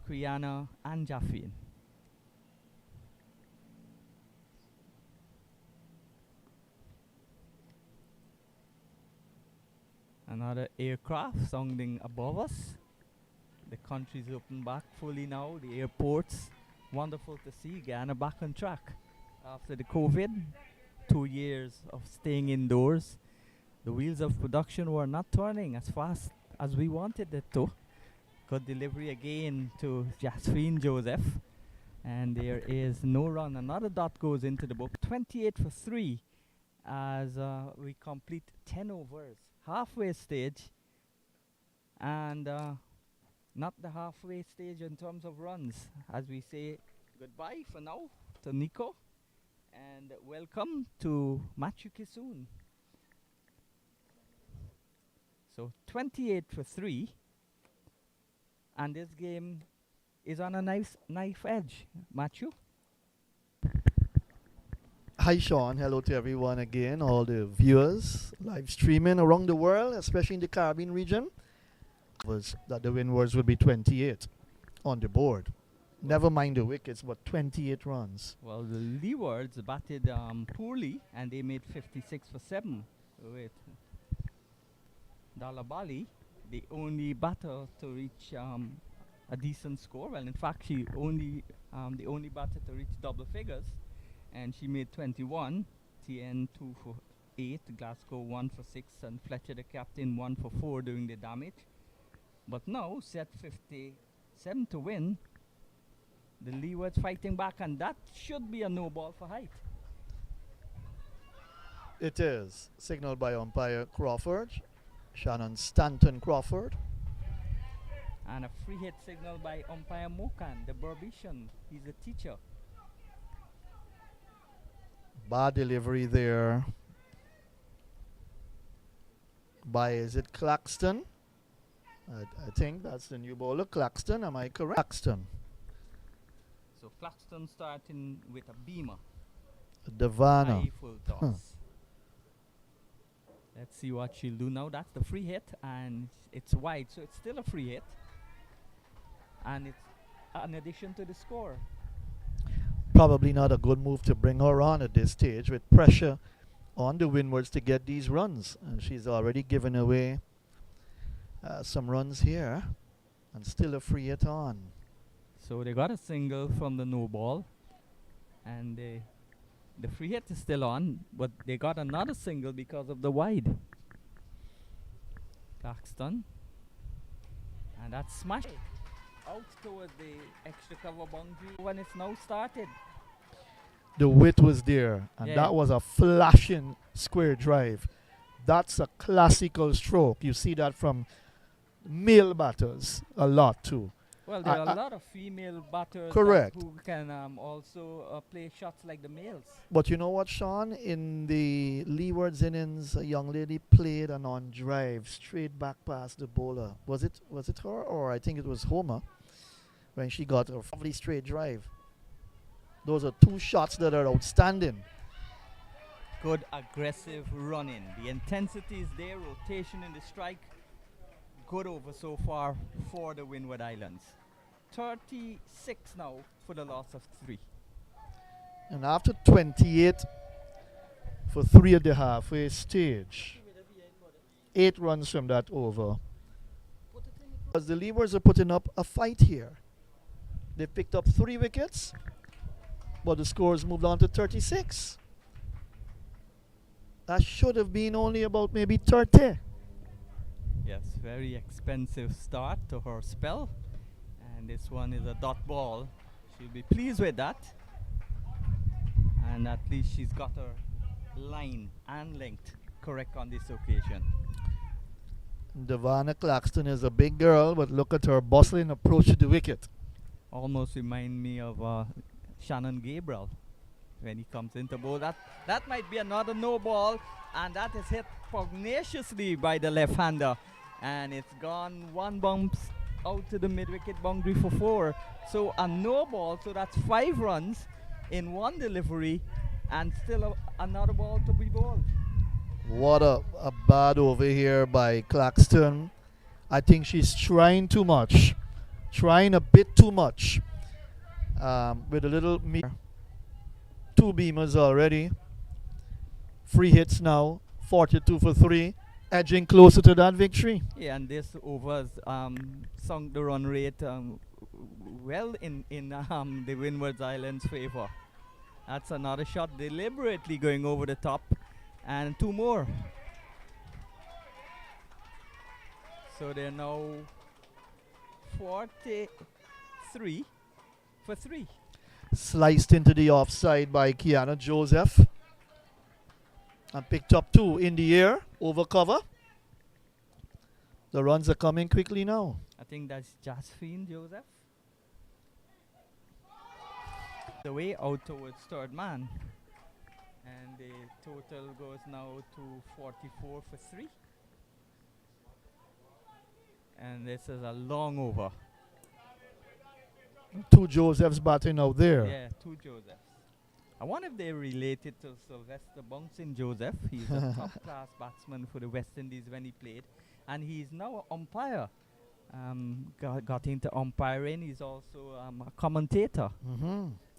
Kriana and Jaffin. Another aircraft sounding above us. The country's open back fully now. The airports, wonderful to see. Ghana back on track after the COVID. 2 years of staying indoors. The wheels of production were not turning as fast as we wanted it to. Good delivery again to Jasmine Joseph. And there is no run. Another dot goes into the book. 28 for 3 as we complete 10 overs. Halfway stage. And not the halfway stage in terms of runs. As we say goodbye for now to Nico. And welcome to Matthew Kisoon. So 28 for 3. And this game is on a knife edge. Matthew? Hi, Sean. Hello to everyone again, all the viewers live streaming around the world, especially in the Caribbean region. Was that the Windwards would be 28 on the board. Never mind the wickets, but 28 runs. Well, the Leewards batted poorly, and they made 56 for 7 with Dalabali, the only batter to reach a decent score. Well, in fact, she only the only batter to reach double figures, and she made 21. TN 2 for 8, Glasgow 1 for 6, and Fletcher, the captain, 1 for 4 doing the damage. But now, set 57 to win. The Leewards fighting back, and that should be a no ball for height. It is signaled by umpire Crawford, Shannon Stanton Crawford. And a free hit signal by umpire Mokan, the Burbician. He's a teacher. Bad delivery there by, is it Claxton? I think that's the new bowler, Claxton. Am I correct? Claxton. So Claxton starting with a beamer. Devana. High full toss. Let's see what she'll do now. That's the free hit, and it's wide, so it's still a free hit. And it's an addition to the score. Probably not a good move to bring her on at this stage with pressure on the Windwards to get these runs. And she's already given away some runs here, and still a free hit on. So they got a single from the no ball, and the free hit is still on, but they got another single because of the wide. Claxton, and that's smashed out towards the extra cover boundary when it's now started. The width was there, and Yeah. that was a flashing square drive. That's a classical stroke. You see that from male batters a lot too. Well, there are a lot of female batters Correct. who can also play shots like the males. But you know what, Sean? In the Leewards innings, a young lady played an on drive straight back past the bowler. Was it her, or I think it was Homer, when she got a lovely straight drive. Those are two shots that are outstanding. Good aggressive running. The intensity is there, rotation in the strike. Good over so far for the Windward Islands. 36 now for the loss of 3. And after 28 for 3 at the halfway stage, 8 runs from that over. As the Leewards are putting up a fight here. They picked up 3 wickets, but the scores moved on to 36. That should have been only about maybe 30. Yes, very expensive start to her spell. And this one is a dot ball. She'll be pleased with that. And at least she's got her line and length. correct on this occasion. Devana Claxton is a big girl, but look at her bustling approach to the wicket. Almost remind me of Shannon Gabriel when he comes into bowl. That might be another no ball, and that is hit pugnaciously by the left-hander, and it's gone one bounce out to the mid-wicket boundary for 4. So a no ball, so that's 5 runs in one delivery, and still another ball to be bowled. What a bad over here by Claxton. I think she's trying too much. Trying a bit too much. With a little 2 beamers already. 3 hits now. 42 for 3. Edging closer to that victory. Yeah, and this overs sunk the run rate well in the Windwards Islands' favor. That's another shot deliberately going over the top, and 2 more. So they're now 43 for 3. Sliced into the offside by Kiana Joseph. And picked up 2 in the air over cover. The runs are coming quickly now. I think that's Jasmine Joseph. The way out towards third man. And the total goes now to 44 for 3. And this is a long over. 2 Josephs batting out there. Yeah, 2 Josephs. I wonder if they're related to Sylvester Bouncing Joseph. He's a top-class batsman for the West Indies when he played. And he's now an umpire. Got into umpiring. He's also a commentator.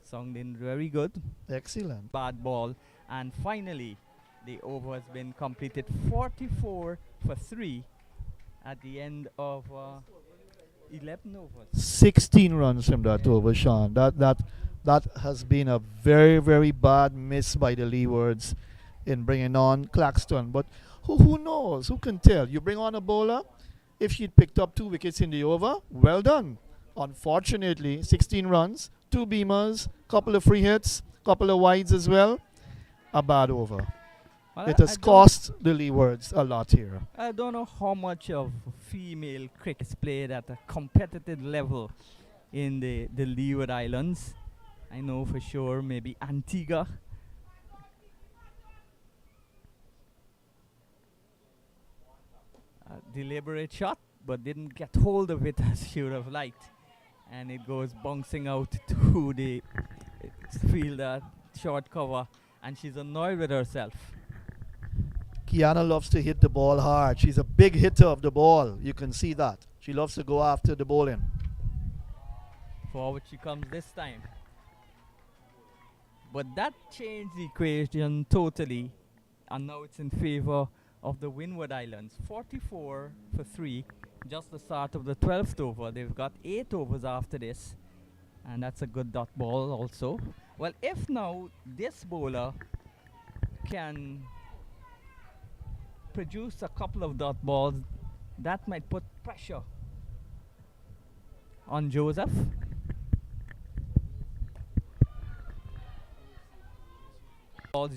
Sounding very good. Excellent. Bad ball. And finally, the over has been completed 44 for 3 at the end of 11 overs. 16 runs from that over, Sean. That has been a very, very bad miss by the Leewards in bringing on Claxton. But who knows? Who can tell? You bring on a bowler. If she'd picked up 2 wickets in the over, well done. Unfortunately, 16 runs, 2 beamers, couple of free hits, couple of wides as well. A bad over. Well, It has cost the Leewards a lot here. I don't know how much of female cricket is played at a competitive level in the Leeward Islands. I know for sure maybe Antigua. Deliberate shot, but didn't get hold of it as she would have liked. And it goes bouncing out to the fielder, short cover, and she's annoyed with herself. Kiana loves to hit the ball hard. She's a big hitter of the ball. You can see that. She loves to go after the bowling. Forward she comes this time. But that changed the equation totally, and now it's in favor of the Windward Islands. 44 for 3, just the start of the 12th over. They've got 8 overs after this, and that's a good dot ball also. Well, if now this bowler can produce a couple of dot balls, that might put pressure on Joseph.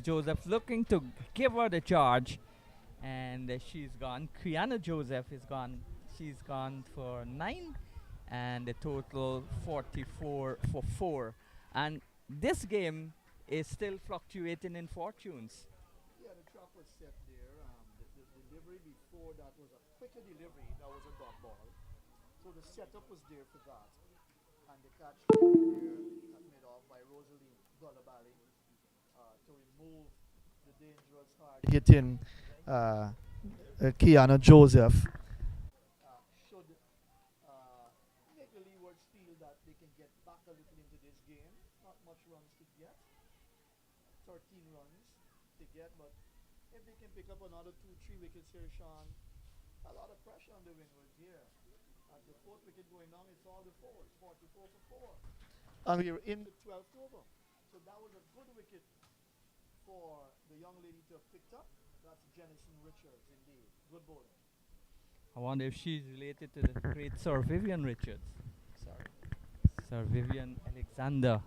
Joseph looking to give her the charge, and she's gone. Kiana Joseph is gone. She's gone for 9, and the total 44 for 4. And this game is still fluctuating in fortunes. Yeah, the trap was set there. The delivery before that was a quicker delivery. That was a dot ball. So the setup was there for that. And the catch there made off by Rosalie Golabali to remove the dangerous hard hitting Kiana Joseph. Should make the Leewards feel that they can get back a little into this game. Not much runs to get. 13 runs to get, but if they can pick up another 2-3 wickets here, Sean, a lot of pressure on the Windwards here. As the 4th wicket going down, it's all the 4s, 44 for 4. And we're in the 12th over. So that was a good wicket for the young lady to have picked up. That's Jennison Richards, indeed. Good bowling. I wonder if she's related to the great Sir Vivian Richards. Sir Vivian Alexander.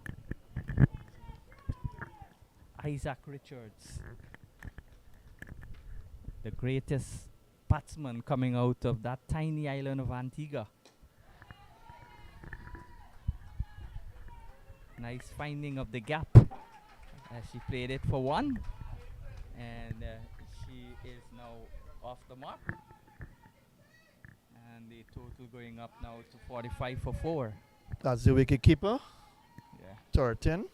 Isaac Richards. the greatest batsman coming out of that tiny island of Antigua. Nice finding of the gap. She played it for one, and she is now off the mark. And the total going up now to 45 for 4. That's the wicket keeper, Yeah. Turton.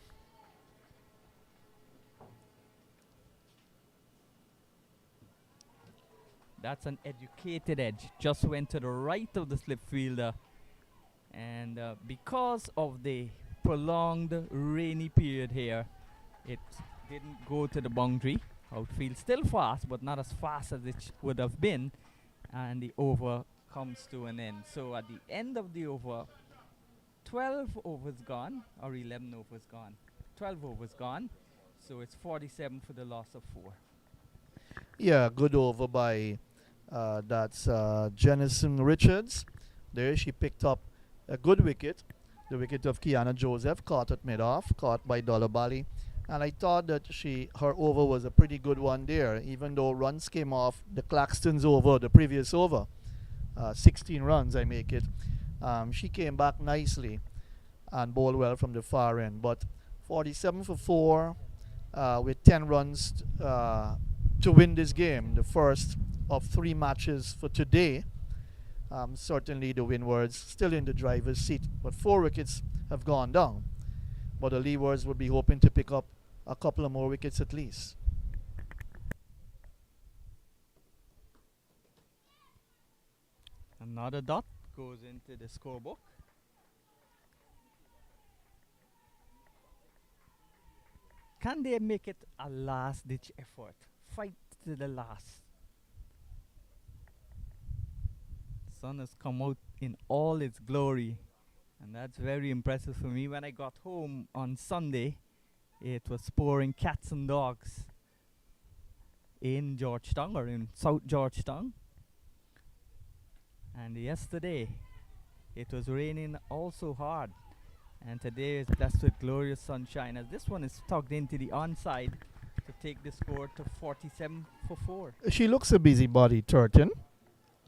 That's an educated edge. Just went to the right of the slip fielder. And because of the prolonged rainy period here, it didn't go to the boundary. Outfield still fast, but not as fast as it would have been. And the over comes to an end. So at the end of the over, 12 overs gone, or 11 overs gone. 12 overs gone. So it's 47 for the loss of 4. Yeah, good over by that's Jennison Richards. There she picked up a good wicket. The wicket of Kiana Joseph, caught at mid-off, caught by Dollar Bali. And I thought that her over was a pretty good one there, even though runs came off the Claxton's over, the previous over. 16 runs, I make it. She came back nicely and bowled well from the far end. But 47 for 4 with 10 runs to win this game, the first of 3 matches for today. Certainly the Windwards still in the driver's seat, but 4 wickets have gone down. But the Leewards would be hoping to pick up a couple of more wickets at least. Another dot goes into the scorebook. Can they make it a last-ditch effort? Fight to the last. Sun has come out in all its glory, and that's very impressive for me. When I got home on Sunday, it was pouring cats and dogs in Georgetown, or in South Georgetown. And yesterday, it was raining also hard. And today is blessed with glorious sunshine, as this one is tugged into the onside to take the score to 47 for 4. She looks a busybody, Turton.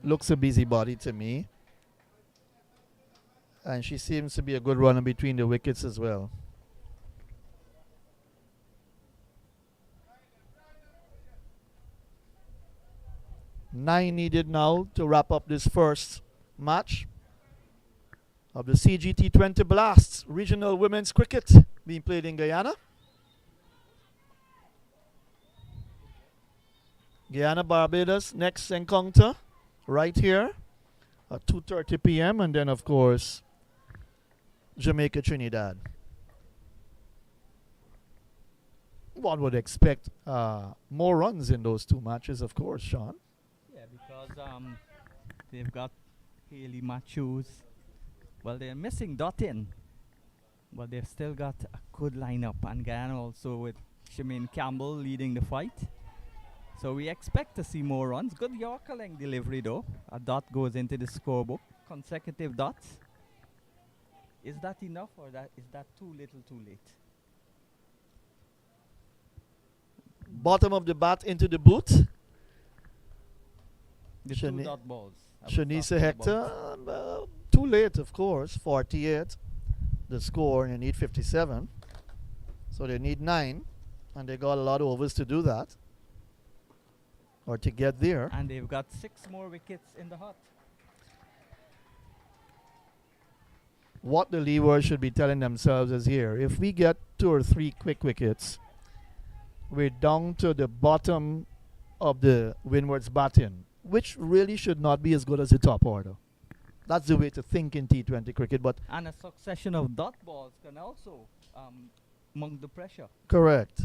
Looks a busybody to me. And she seems to be a good runner between the wickets as well. Nine needed now to wrap up this first match of the CGT20 Blasts Regional Women's Cricket being played in Guyana. Guyana, Barbados, next encounter right here at 2:30 p.m. and then of course Jamaica, Trinidad. One would expect more runs in those 2 matches, of course, Sean. Yeah, because they've got Haley Matthews. Well, they're missing Dottin, but they've still got a good lineup. And Guyana also with Shemaine Campbell leading the fight. So we expect to see more runs. Good Yorker length delivery though. A dot goes into the scorebook. Consecutive dots. Is that enough, or is that too little too late? Bottom of the bat into the boot. The 2 dot balls. Shanisa Hector, too late, of course. 48, the score, and you need 57. So they need 9, and they got a lot of overs to do that, or to get there. And they've got 6 more wickets in the hut. What the Leewards should be telling themselves is here, if we get 2 or 3 quick wickets, we're down to the bottom of the Windwards batting, which really should not be as good as the top order. That's the way to think in T20 cricket. But And a succession of dot balls can also mount the pressure. correct.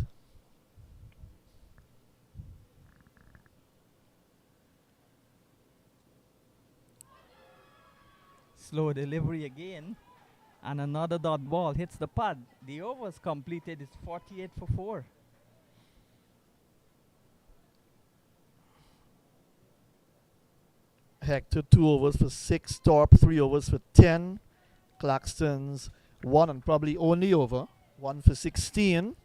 Slow delivery again. And another dot ball hits the pad. The overs completed is 48 for 4. Hector 2 overs for 6, Torp 3 overs for 10, Claxton's 1 and probably only over, 1 for 16.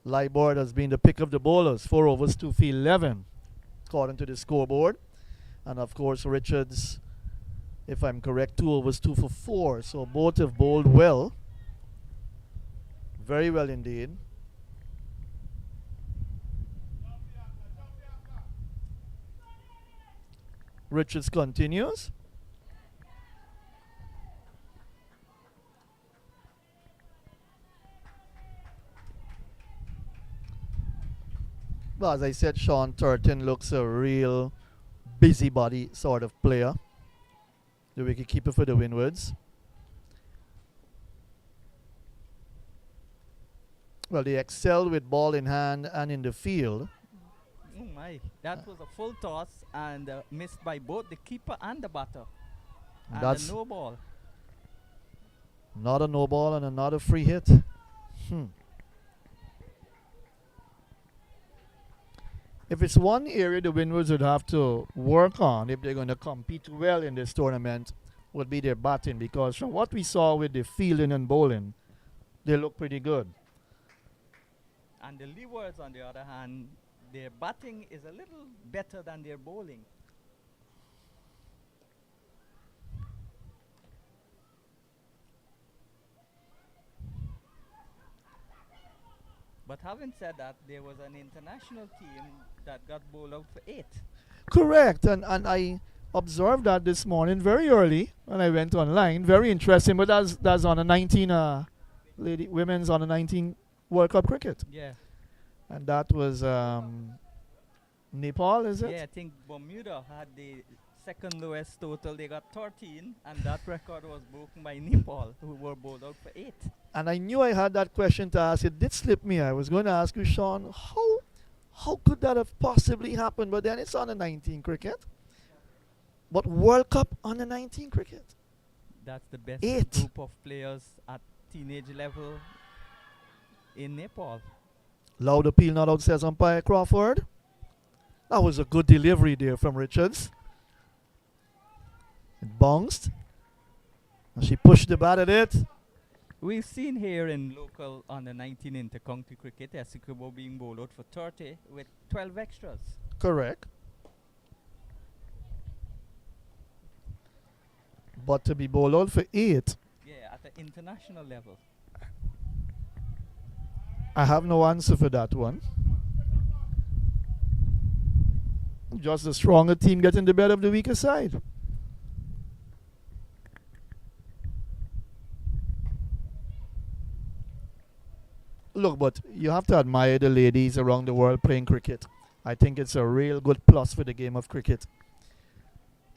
Leewards has been the pick of the bowlers, 4 overs, 2 for 11. according to the scoreboard. And of course, Richards, if I'm correct, 2 overs, 2 for 4. So both have bowled well. Very well indeed. Richards continues. Well, as I said, Sean Turton looks a real busybody sort of player. The wicketkeeper for the Windwards. Well, they excel with ball in hand and in the field. Oh my, that was a full toss and missed by both the keeper and the batter. And That's a no ball. not a no ball and another free hit. If it's one area the Windwards would have to work on if they're going to compete well in this tournament, would be their batting, because from what we saw with the fielding and bowling, they look pretty good. And the Leewards, on the other hand, their batting is a little better than their bowling. But having said that, there was an international team that got bowled out for 8. Correct, and I observed that this morning very early when I went online. Very interesting, but that's on a 19 women's on a 19 World Cup cricket, Yeah. and that was Nepal, is it? Yeah, I think Bermuda had the second lowest total. They got 13, and that record was broken by Nepal, who were bowled out for 8. And I knew I had that question to ask. It did slip me. I was going to ask you, Sean, how could that have possibly happened? But then it's on a 19 cricket. But World Cup on a 19 cricket. That's the best 8. group of players at teenage level in Nepal. Loud appeal not out, says umpire Crawford. That was a good delivery there from Richards. It bounced. And she pushed the bat at it. We've seen here in local under 19 intercounty cricket, Essequibo being bowled out for 30 with 12 extras. Correct. But to be bowled out for 8, Yeah, at the international level. I have no answer for that one. Just the stronger team getting the better of the weaker side. Look, but you have to admire the ladies around the world playing cricket. I think it's a real good plus for the game of cricket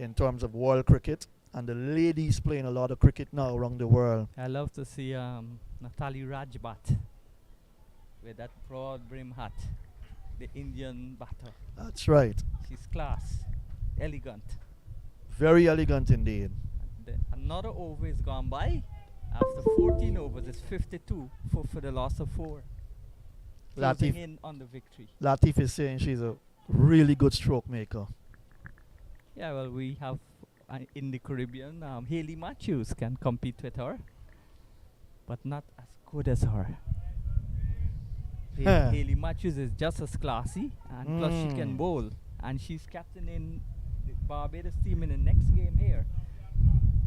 in terms of world cricket. And the ladies playing a lot of cricket now around the world. I love to see Natali Rajbat with that broad brim hat, the Indian batter. That's right. She's class, elegant. Very elegant indeed. Another over is gone by. After 14 overs, it's 52 for the loss of 4. Closing Latif, in on the victory. Latif is saying she's a really good stroke maker. Yeah, well, we have in the Caribbean, Haley Matthews can compete with her, but not as good as her. Haley Matthews is just as classy, and plus she can bowl, and she's captain in the Barbados team in the next game here.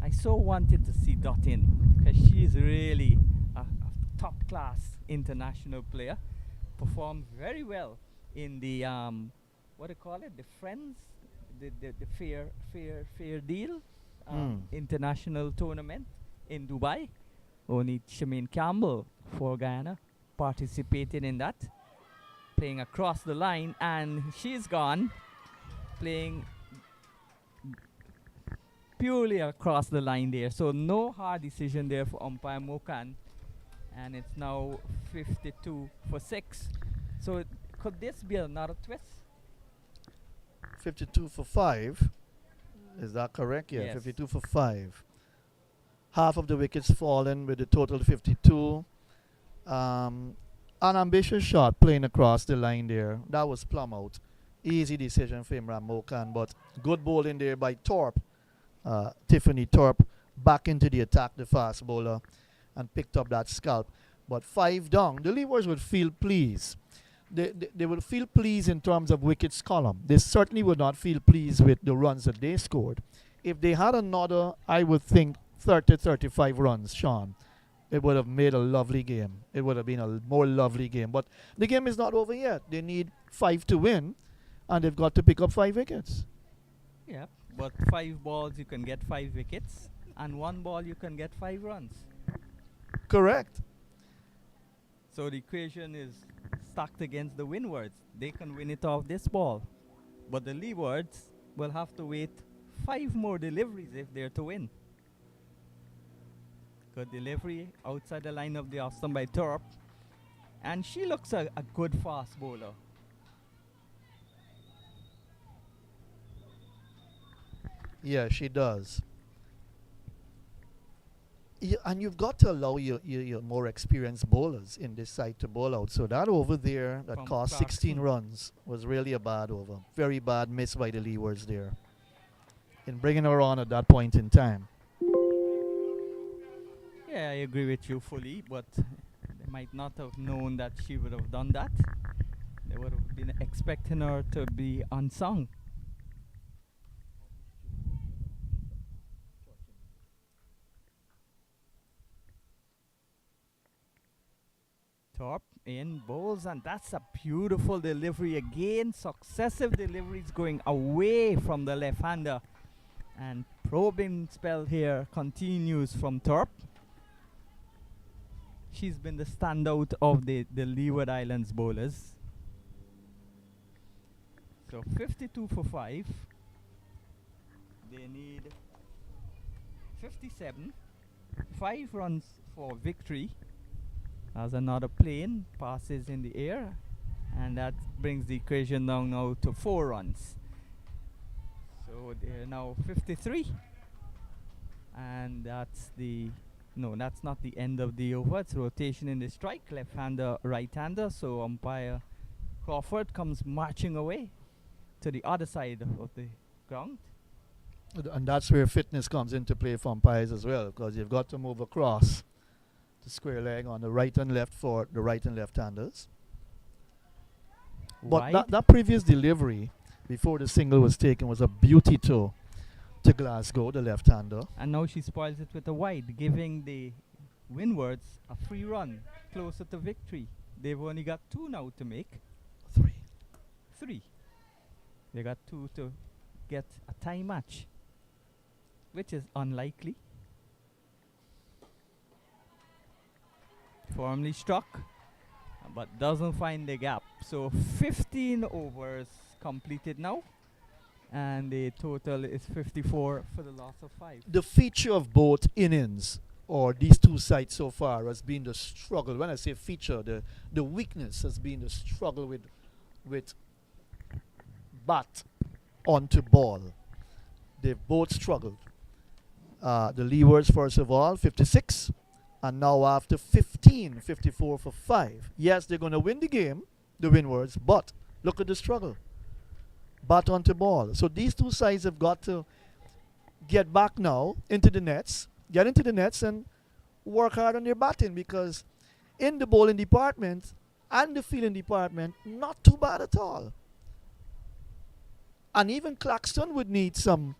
I so wanted to see Dot in, because she's really a top-class international player. Performed very well in the what do you call it? The Friends, the fair deal international tournament in Dubai. Only Shemaine Campbell for Guyana participated in that, playing across the line, and she's gone playing purely across the line there. So no hard decision there for umpire Mokan, and it's now 52 for 6. So could this be another twist? 52 for 5. Is that correct? Yeah, Yes. 52 for 5. Half of the wickets fallen with a total 52. An ambitious shot playing across the line there. That was plumb out. Easy decision for Imran Mokan, but good bowling there by Thorpe. Tiffany Thorpe back into the attack, the fast bowler, and picked up that scalp. But 5 down. The Leewards would feel pleased. they will feel pleased in terms of wickets column. They certainly would not feel pleased with the runs that they scored. If they had another, I would think 30, 35 runs, Sean, it would have made a lovely game. It would have been a more lovely game. But the game is not over yet. They need 5 to win, and they've got to pick up 5 wickets. Yeah, but 5 balls you can get 5 wickets, and 1 ball you can get 5 runs. Correct. So the equation is stacked against the Windwards. They can win it off this ball, but the Leewards will have to wait 5 more deliveries if they're to win. Good delivery outside the line of the Austin by Torp, and she looks a good fast bowler. Yeah, she does. And you've got to allow your more experienced bowlers in this side to bowl out. So that over there that From cost 16 Clarkson. runs was really a bad over. Very bad miss by the Leewards there in bringing her on at that point in time. Yeah, I agree with you fully, but they might not have known that she would have done that. They would have been expecting her to be unsung. Top in bowls, and that's a beautiful delivery again. Successive deliveries going away from the left-hander, and probing spell here continues from Torp. She's been the standout of the Leeward Islands bowlers. So 52 for 5. They need 57. 5 runs for victory. As another plane passes in the air, and that brings the equation down now to 4 runs. So they're now 53, and that's the no, that's not the end of the over. It's rotation in the strike, left-hander, right-hander. So umpire Crawford comes marching away to the other side of the ground. And that's where fitness comes into play for umpires as well, because you've got to move across the square leg on the right and left for the right and left-handers. But Wide. that previous delivery before the single was taken was a beauty to Glasgow, the left-hander. And now she spoils it with a wide, giving the Windwards a free run closer to victory. They've only got 2 now to make. 3. 3. They got 2 to get a tie match, which is unlikely. Firmly struck, but doesn't find the gap. So 15 overs completed now, and the total is 54 for the loss of 5. The feature of both innings, or these two sides so far, has been the struggle. When I say feature, the weakness has been the struggle with bat onto ball. They've both struggled. The Leewards, first of all, 56. And now after 15, 54 for 5. Yes, they're going to win the game, the Windwards, but look at the struggle. Bat onto ball. So these two sides have got to get back now into the nets, get into the nets and work hard on their batting, because in the bowling department and the fielding department, not too bad at all. And even Claxton would need some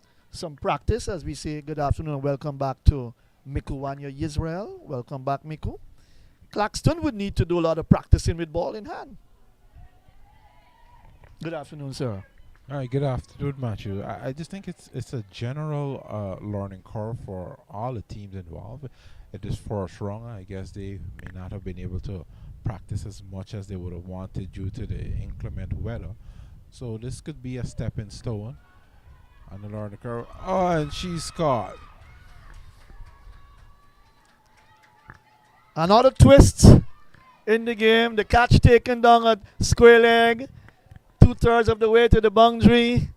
practice, as we say. Good afternoon and welcome back to Miku Wanya Yisrael. Welcome back, Miku. Claxton would need to do a lot of practicing with ball in hand. Good afternoon, sir. All right, good afternoon, Matthew. I just think it's a general learning curve for all the teams involved. It is first wrong. I guess they may not have been able to practice as much as they would have wanted due to the inclement weather. So this could be a stepping stone on the learning curve. Oh, and she's caught. Another twist in the game. The catch taken down at square leg, 2/3 of the way to the boundary,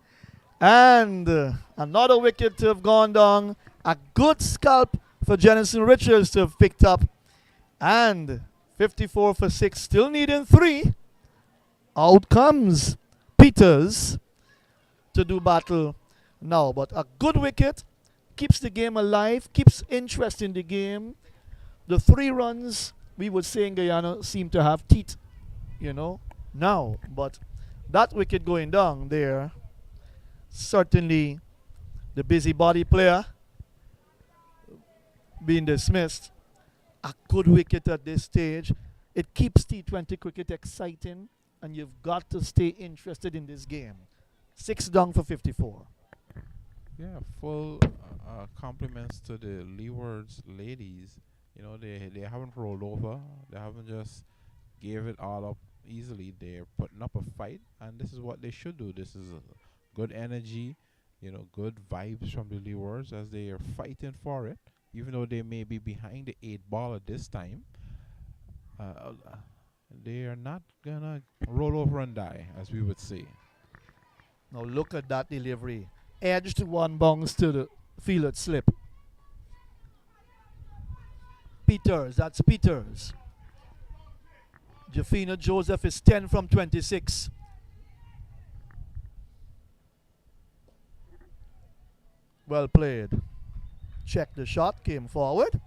and another wicket to have gone down. A good scalp for Jennison Richards to have picked up, and 54 for 6, still needing 3. Out comes Peters to do battle now, but a good wicket keeps the game alive, keeps interest in the game. The 3 runs, we would say in Guyana, seem to have teeth, you know. now. But that wicket going down there, certainly the busybody player being dismissed. A good wicket at this stage. It keeps T20 cricket exciting, and you've got to stay interested in this game. 6 down for 54. Yeah, full compliments to the Leewards ladies. You know, they haven't rolled over. They haven't just gave it all up easily. They're putting up a fight, and this is what they should do. This is good energy, you know, good vibes from the Leewards as they are fighting for it. Even though they may be behind the 8 ball at this time, uh, uh, they are not gonna roll over and die, as we would say. Now look at that delivery. Edged one bounce to the fielded slip. Peters, that's Peters. Jafina Joseph is 10 from 26. Well played. Checked the shot, came forward.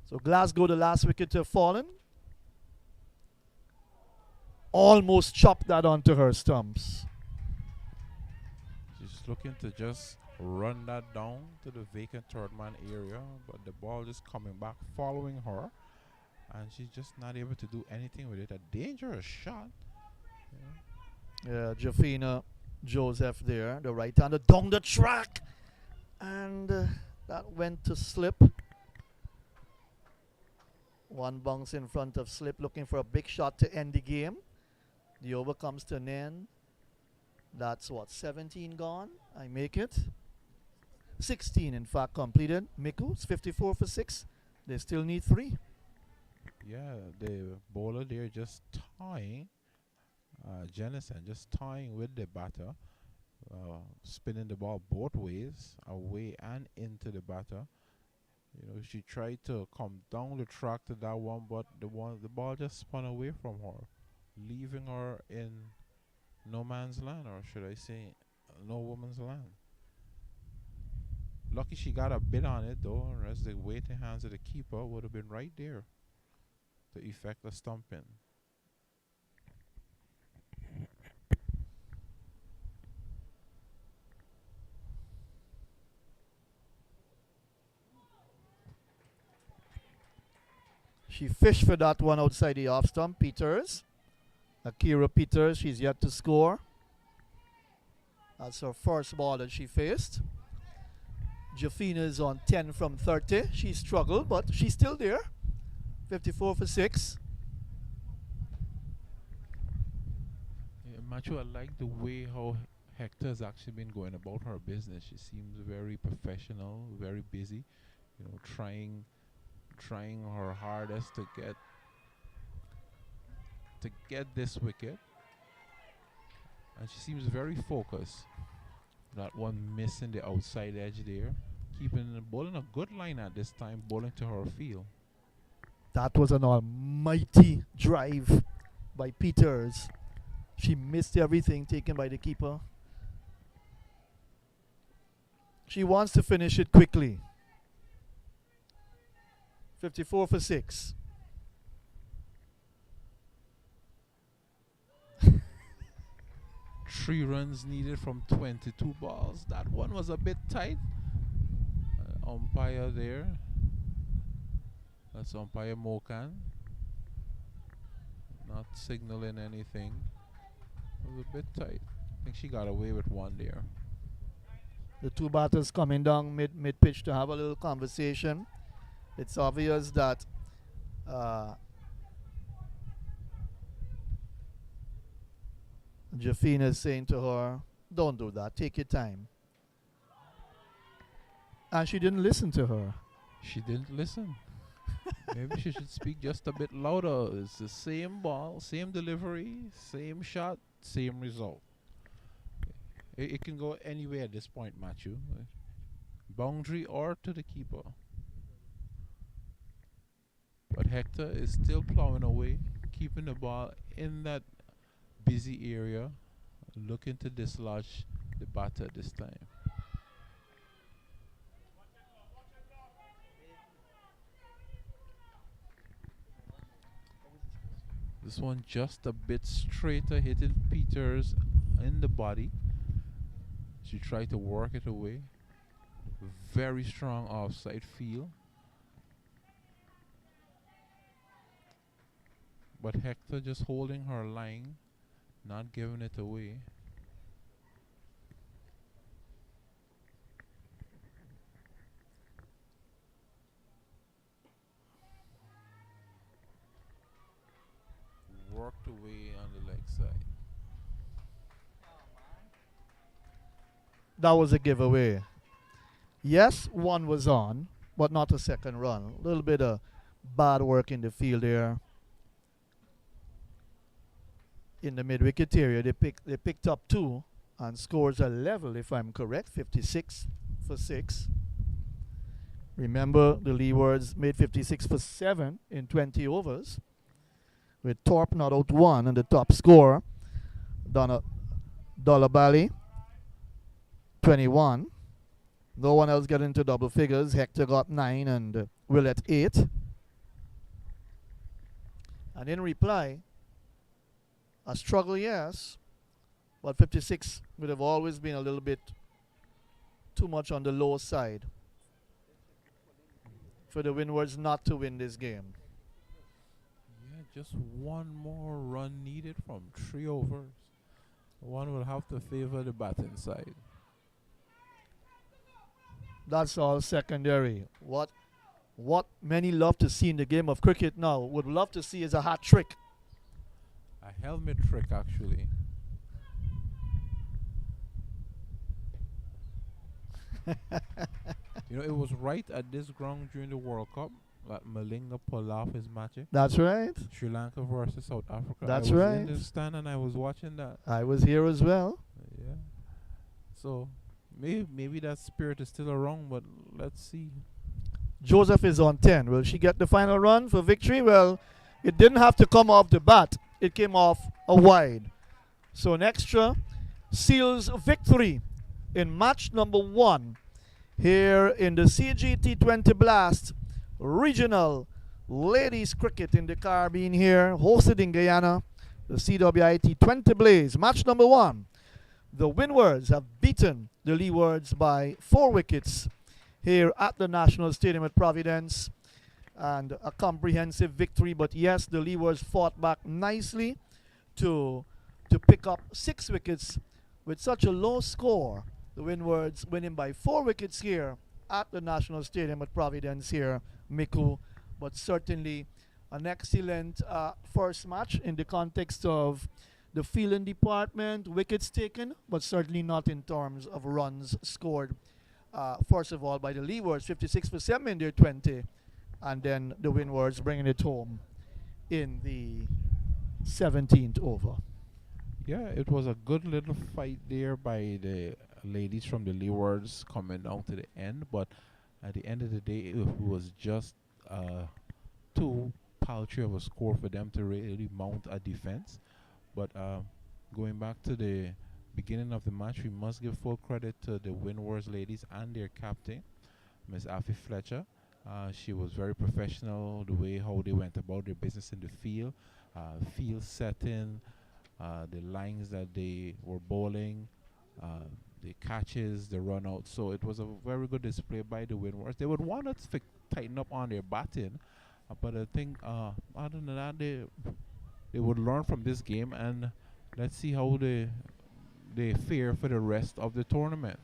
So Glasgow, the last wicket to have fallen. Almost chopped that onto her stumps. She's looking to just run that down to the vacant third man area, but the ball just coming back, following her, and she's just not able to do anything with it. A dangerous shot. Yeah, Jafina Joseph there, the right-hander down the track, and that went to slip. One bounce in front of slip, looking for a big shot to end the game. The over comes to an end. That's what, 17 gone? I make it. 16 in fact completed. Miku, it's 54 for 6. They still need 3. Yeah, the bowler there just toying, Jennison just toying with the batter, spinning the ball both ways, away and into the batter. You know, she tried to come down the track to that one, but the ball just spun away from her, leaving her in no man's land, or should I say, no woman's land. Lucky she got a bit on it though, or else the waiting hands of the keeper would have been right there to effect a stumping. She fished for that one outside the off stump. Peters. Akira Peters, she's yet to score. That's her first ball that she faced. Jafina is on 10 from 30. She struggled, but she's still there. 54 for 6. Yeah, Macho, I like the way how Hector's actually been going about her business. She seems very professional, very busy, you know, trying her hardest to get this wicket, and she seems very focused. That one missing the outside edge there, keeping the bowling a good line at this time, bowling to her field. That was an almighty drive by Peters. She missed everything taken by the keeper. She wants to finish it quickly. 54 for 6. Three runs needed from 22 balls. That one was a bit tight. Umpire there. That's umpire Mokan. Not signaling anything. It was a bit tight. I think she got away with one there. The two batters coming down mid pitch to have a little conversation. It's obvious that Jafina is saying to her, don't do that, take your time. And she didn't listen to her. She didn't listen. Maybe she should speak just a bit louder. It's the same ball, same delivery, same shot, same result. It can go anywhere at this point, Matthew. Boundary or to the keeper. But Hector is still plowing away, keeping the ball in that busy area, looking to dislodge the batter this time. This one just a bit straighter, hitting Peters in the body. She tried to work it away. Very strong offside feel. But Hector just holding her line, not giving it away. Worked away on the leg side. That was a giveaway. Yes, one was on, but not a second run. A little bit of bad work in the field there. In the mid-wicket area, they picked up 2 and scores are level, if I'm correct, 56 for 6. Remember, the Leewards made 56 for 7 in 20 overs, with Thorpe not out 1 and the top scorer, Dollar Bally, 21. No one else got into double figures. Hector got 9 and Willett 8. And in reply, a struggle, yes, but 56 would have always been a little bit too much on the low side for the Windwards not to win this game. Yeah, just one more run needed from 3 overs. One will have to favor the batting side. That's all secondary. What many love to see in the game of cricket now, would love to see is a hat trick. A helmet trick, actually. You know, it was right at this ground during the World Cup that Malinga pulled off his match. That's right. Sri Lanka versus South Africa. That's I was right. in the stand and I was watching that. I was here as well. Yeah. So maybe that spirit is still around, but let's see. Joseph is on 10. Will she get the final run for victory? Well, it didn't have to come off the bat. It came off a wide. So an extra seals victory in match number 1 here in the CG T20 Blast Regional Ladies Cricket in the Caribbean here, hosted in Guyana, the CWI T20 Blaze. Match number 1. The Windwards have beaten the Leewards by 4 wickets here at the National Stadium at Providence, and a comprehensive victory. But yes, the Leewards fought back nicely to pick up 6 wickets with such a low score. The Windwards winning by 4 wickets here at the National Stadium at Providence here, Miku. But certainly an excellent first match in the context of the fielding department, wickets taken, but certainly not in terms of runs scored. First of all, by the Leewards, 56 for 7 in their 20, and then the Windwards bringing it home in the 17th over. Yeah, it was a good little fight there by the ladies from the Leewards coming down to the end, but at the end of the day, it was just too paltry of a score for them to really mount a defense. But going back to the beginning of the match, we must give full credit to the Windwards ladies and their captain, Miss Afi Fletcher. She was very professional, the way how they went about their business in the field setting, the lines that they were bowling, the catches, the run out. So it was a very good display by the Windwards. They would want to tighten up on their batting, but I think other than that, they would learn from this game, and let's see how they fare for the rest of the tournament.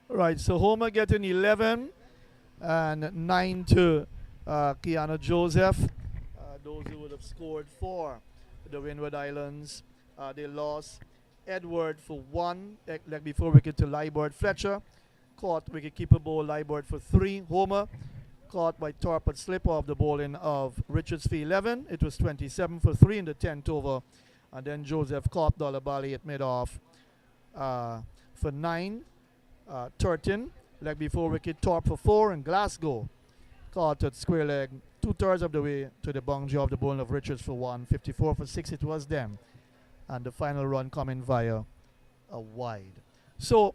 Right, so Homer getting 11 and 9 to Kiana Joseph. Those who would have scored for the Windward Islands. They lost Edward for 1, leg before wicket to Leewards. Fletcher caught wicketkeeper ball Leewards for 3. Homer caught by Thorpe at slip off the bowling of Richards for 11. It was 27 for 3 in the 10th over. And then Joseph caught Dollar Bally at mid-off for 9. 13, leg before wicket Thorpe for 4. And Glasgow caught at square leg 2/3 of the way to the boundary of the bowling of Richards for 1. 54 for 6 it was them. And the final run coming via a wide. So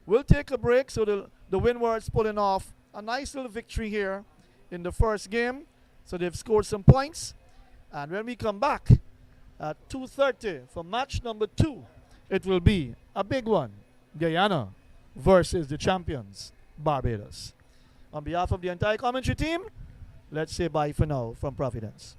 we'll take a break. So the Windwards pulling off a nice little victory here in the first game. So they've scored some points. And when we come back at 2:30 for match number 2, it will be a big one. Guyana versus the champions, Barbados. On behalf of the entire commentary team, let's say bye for now from Providence.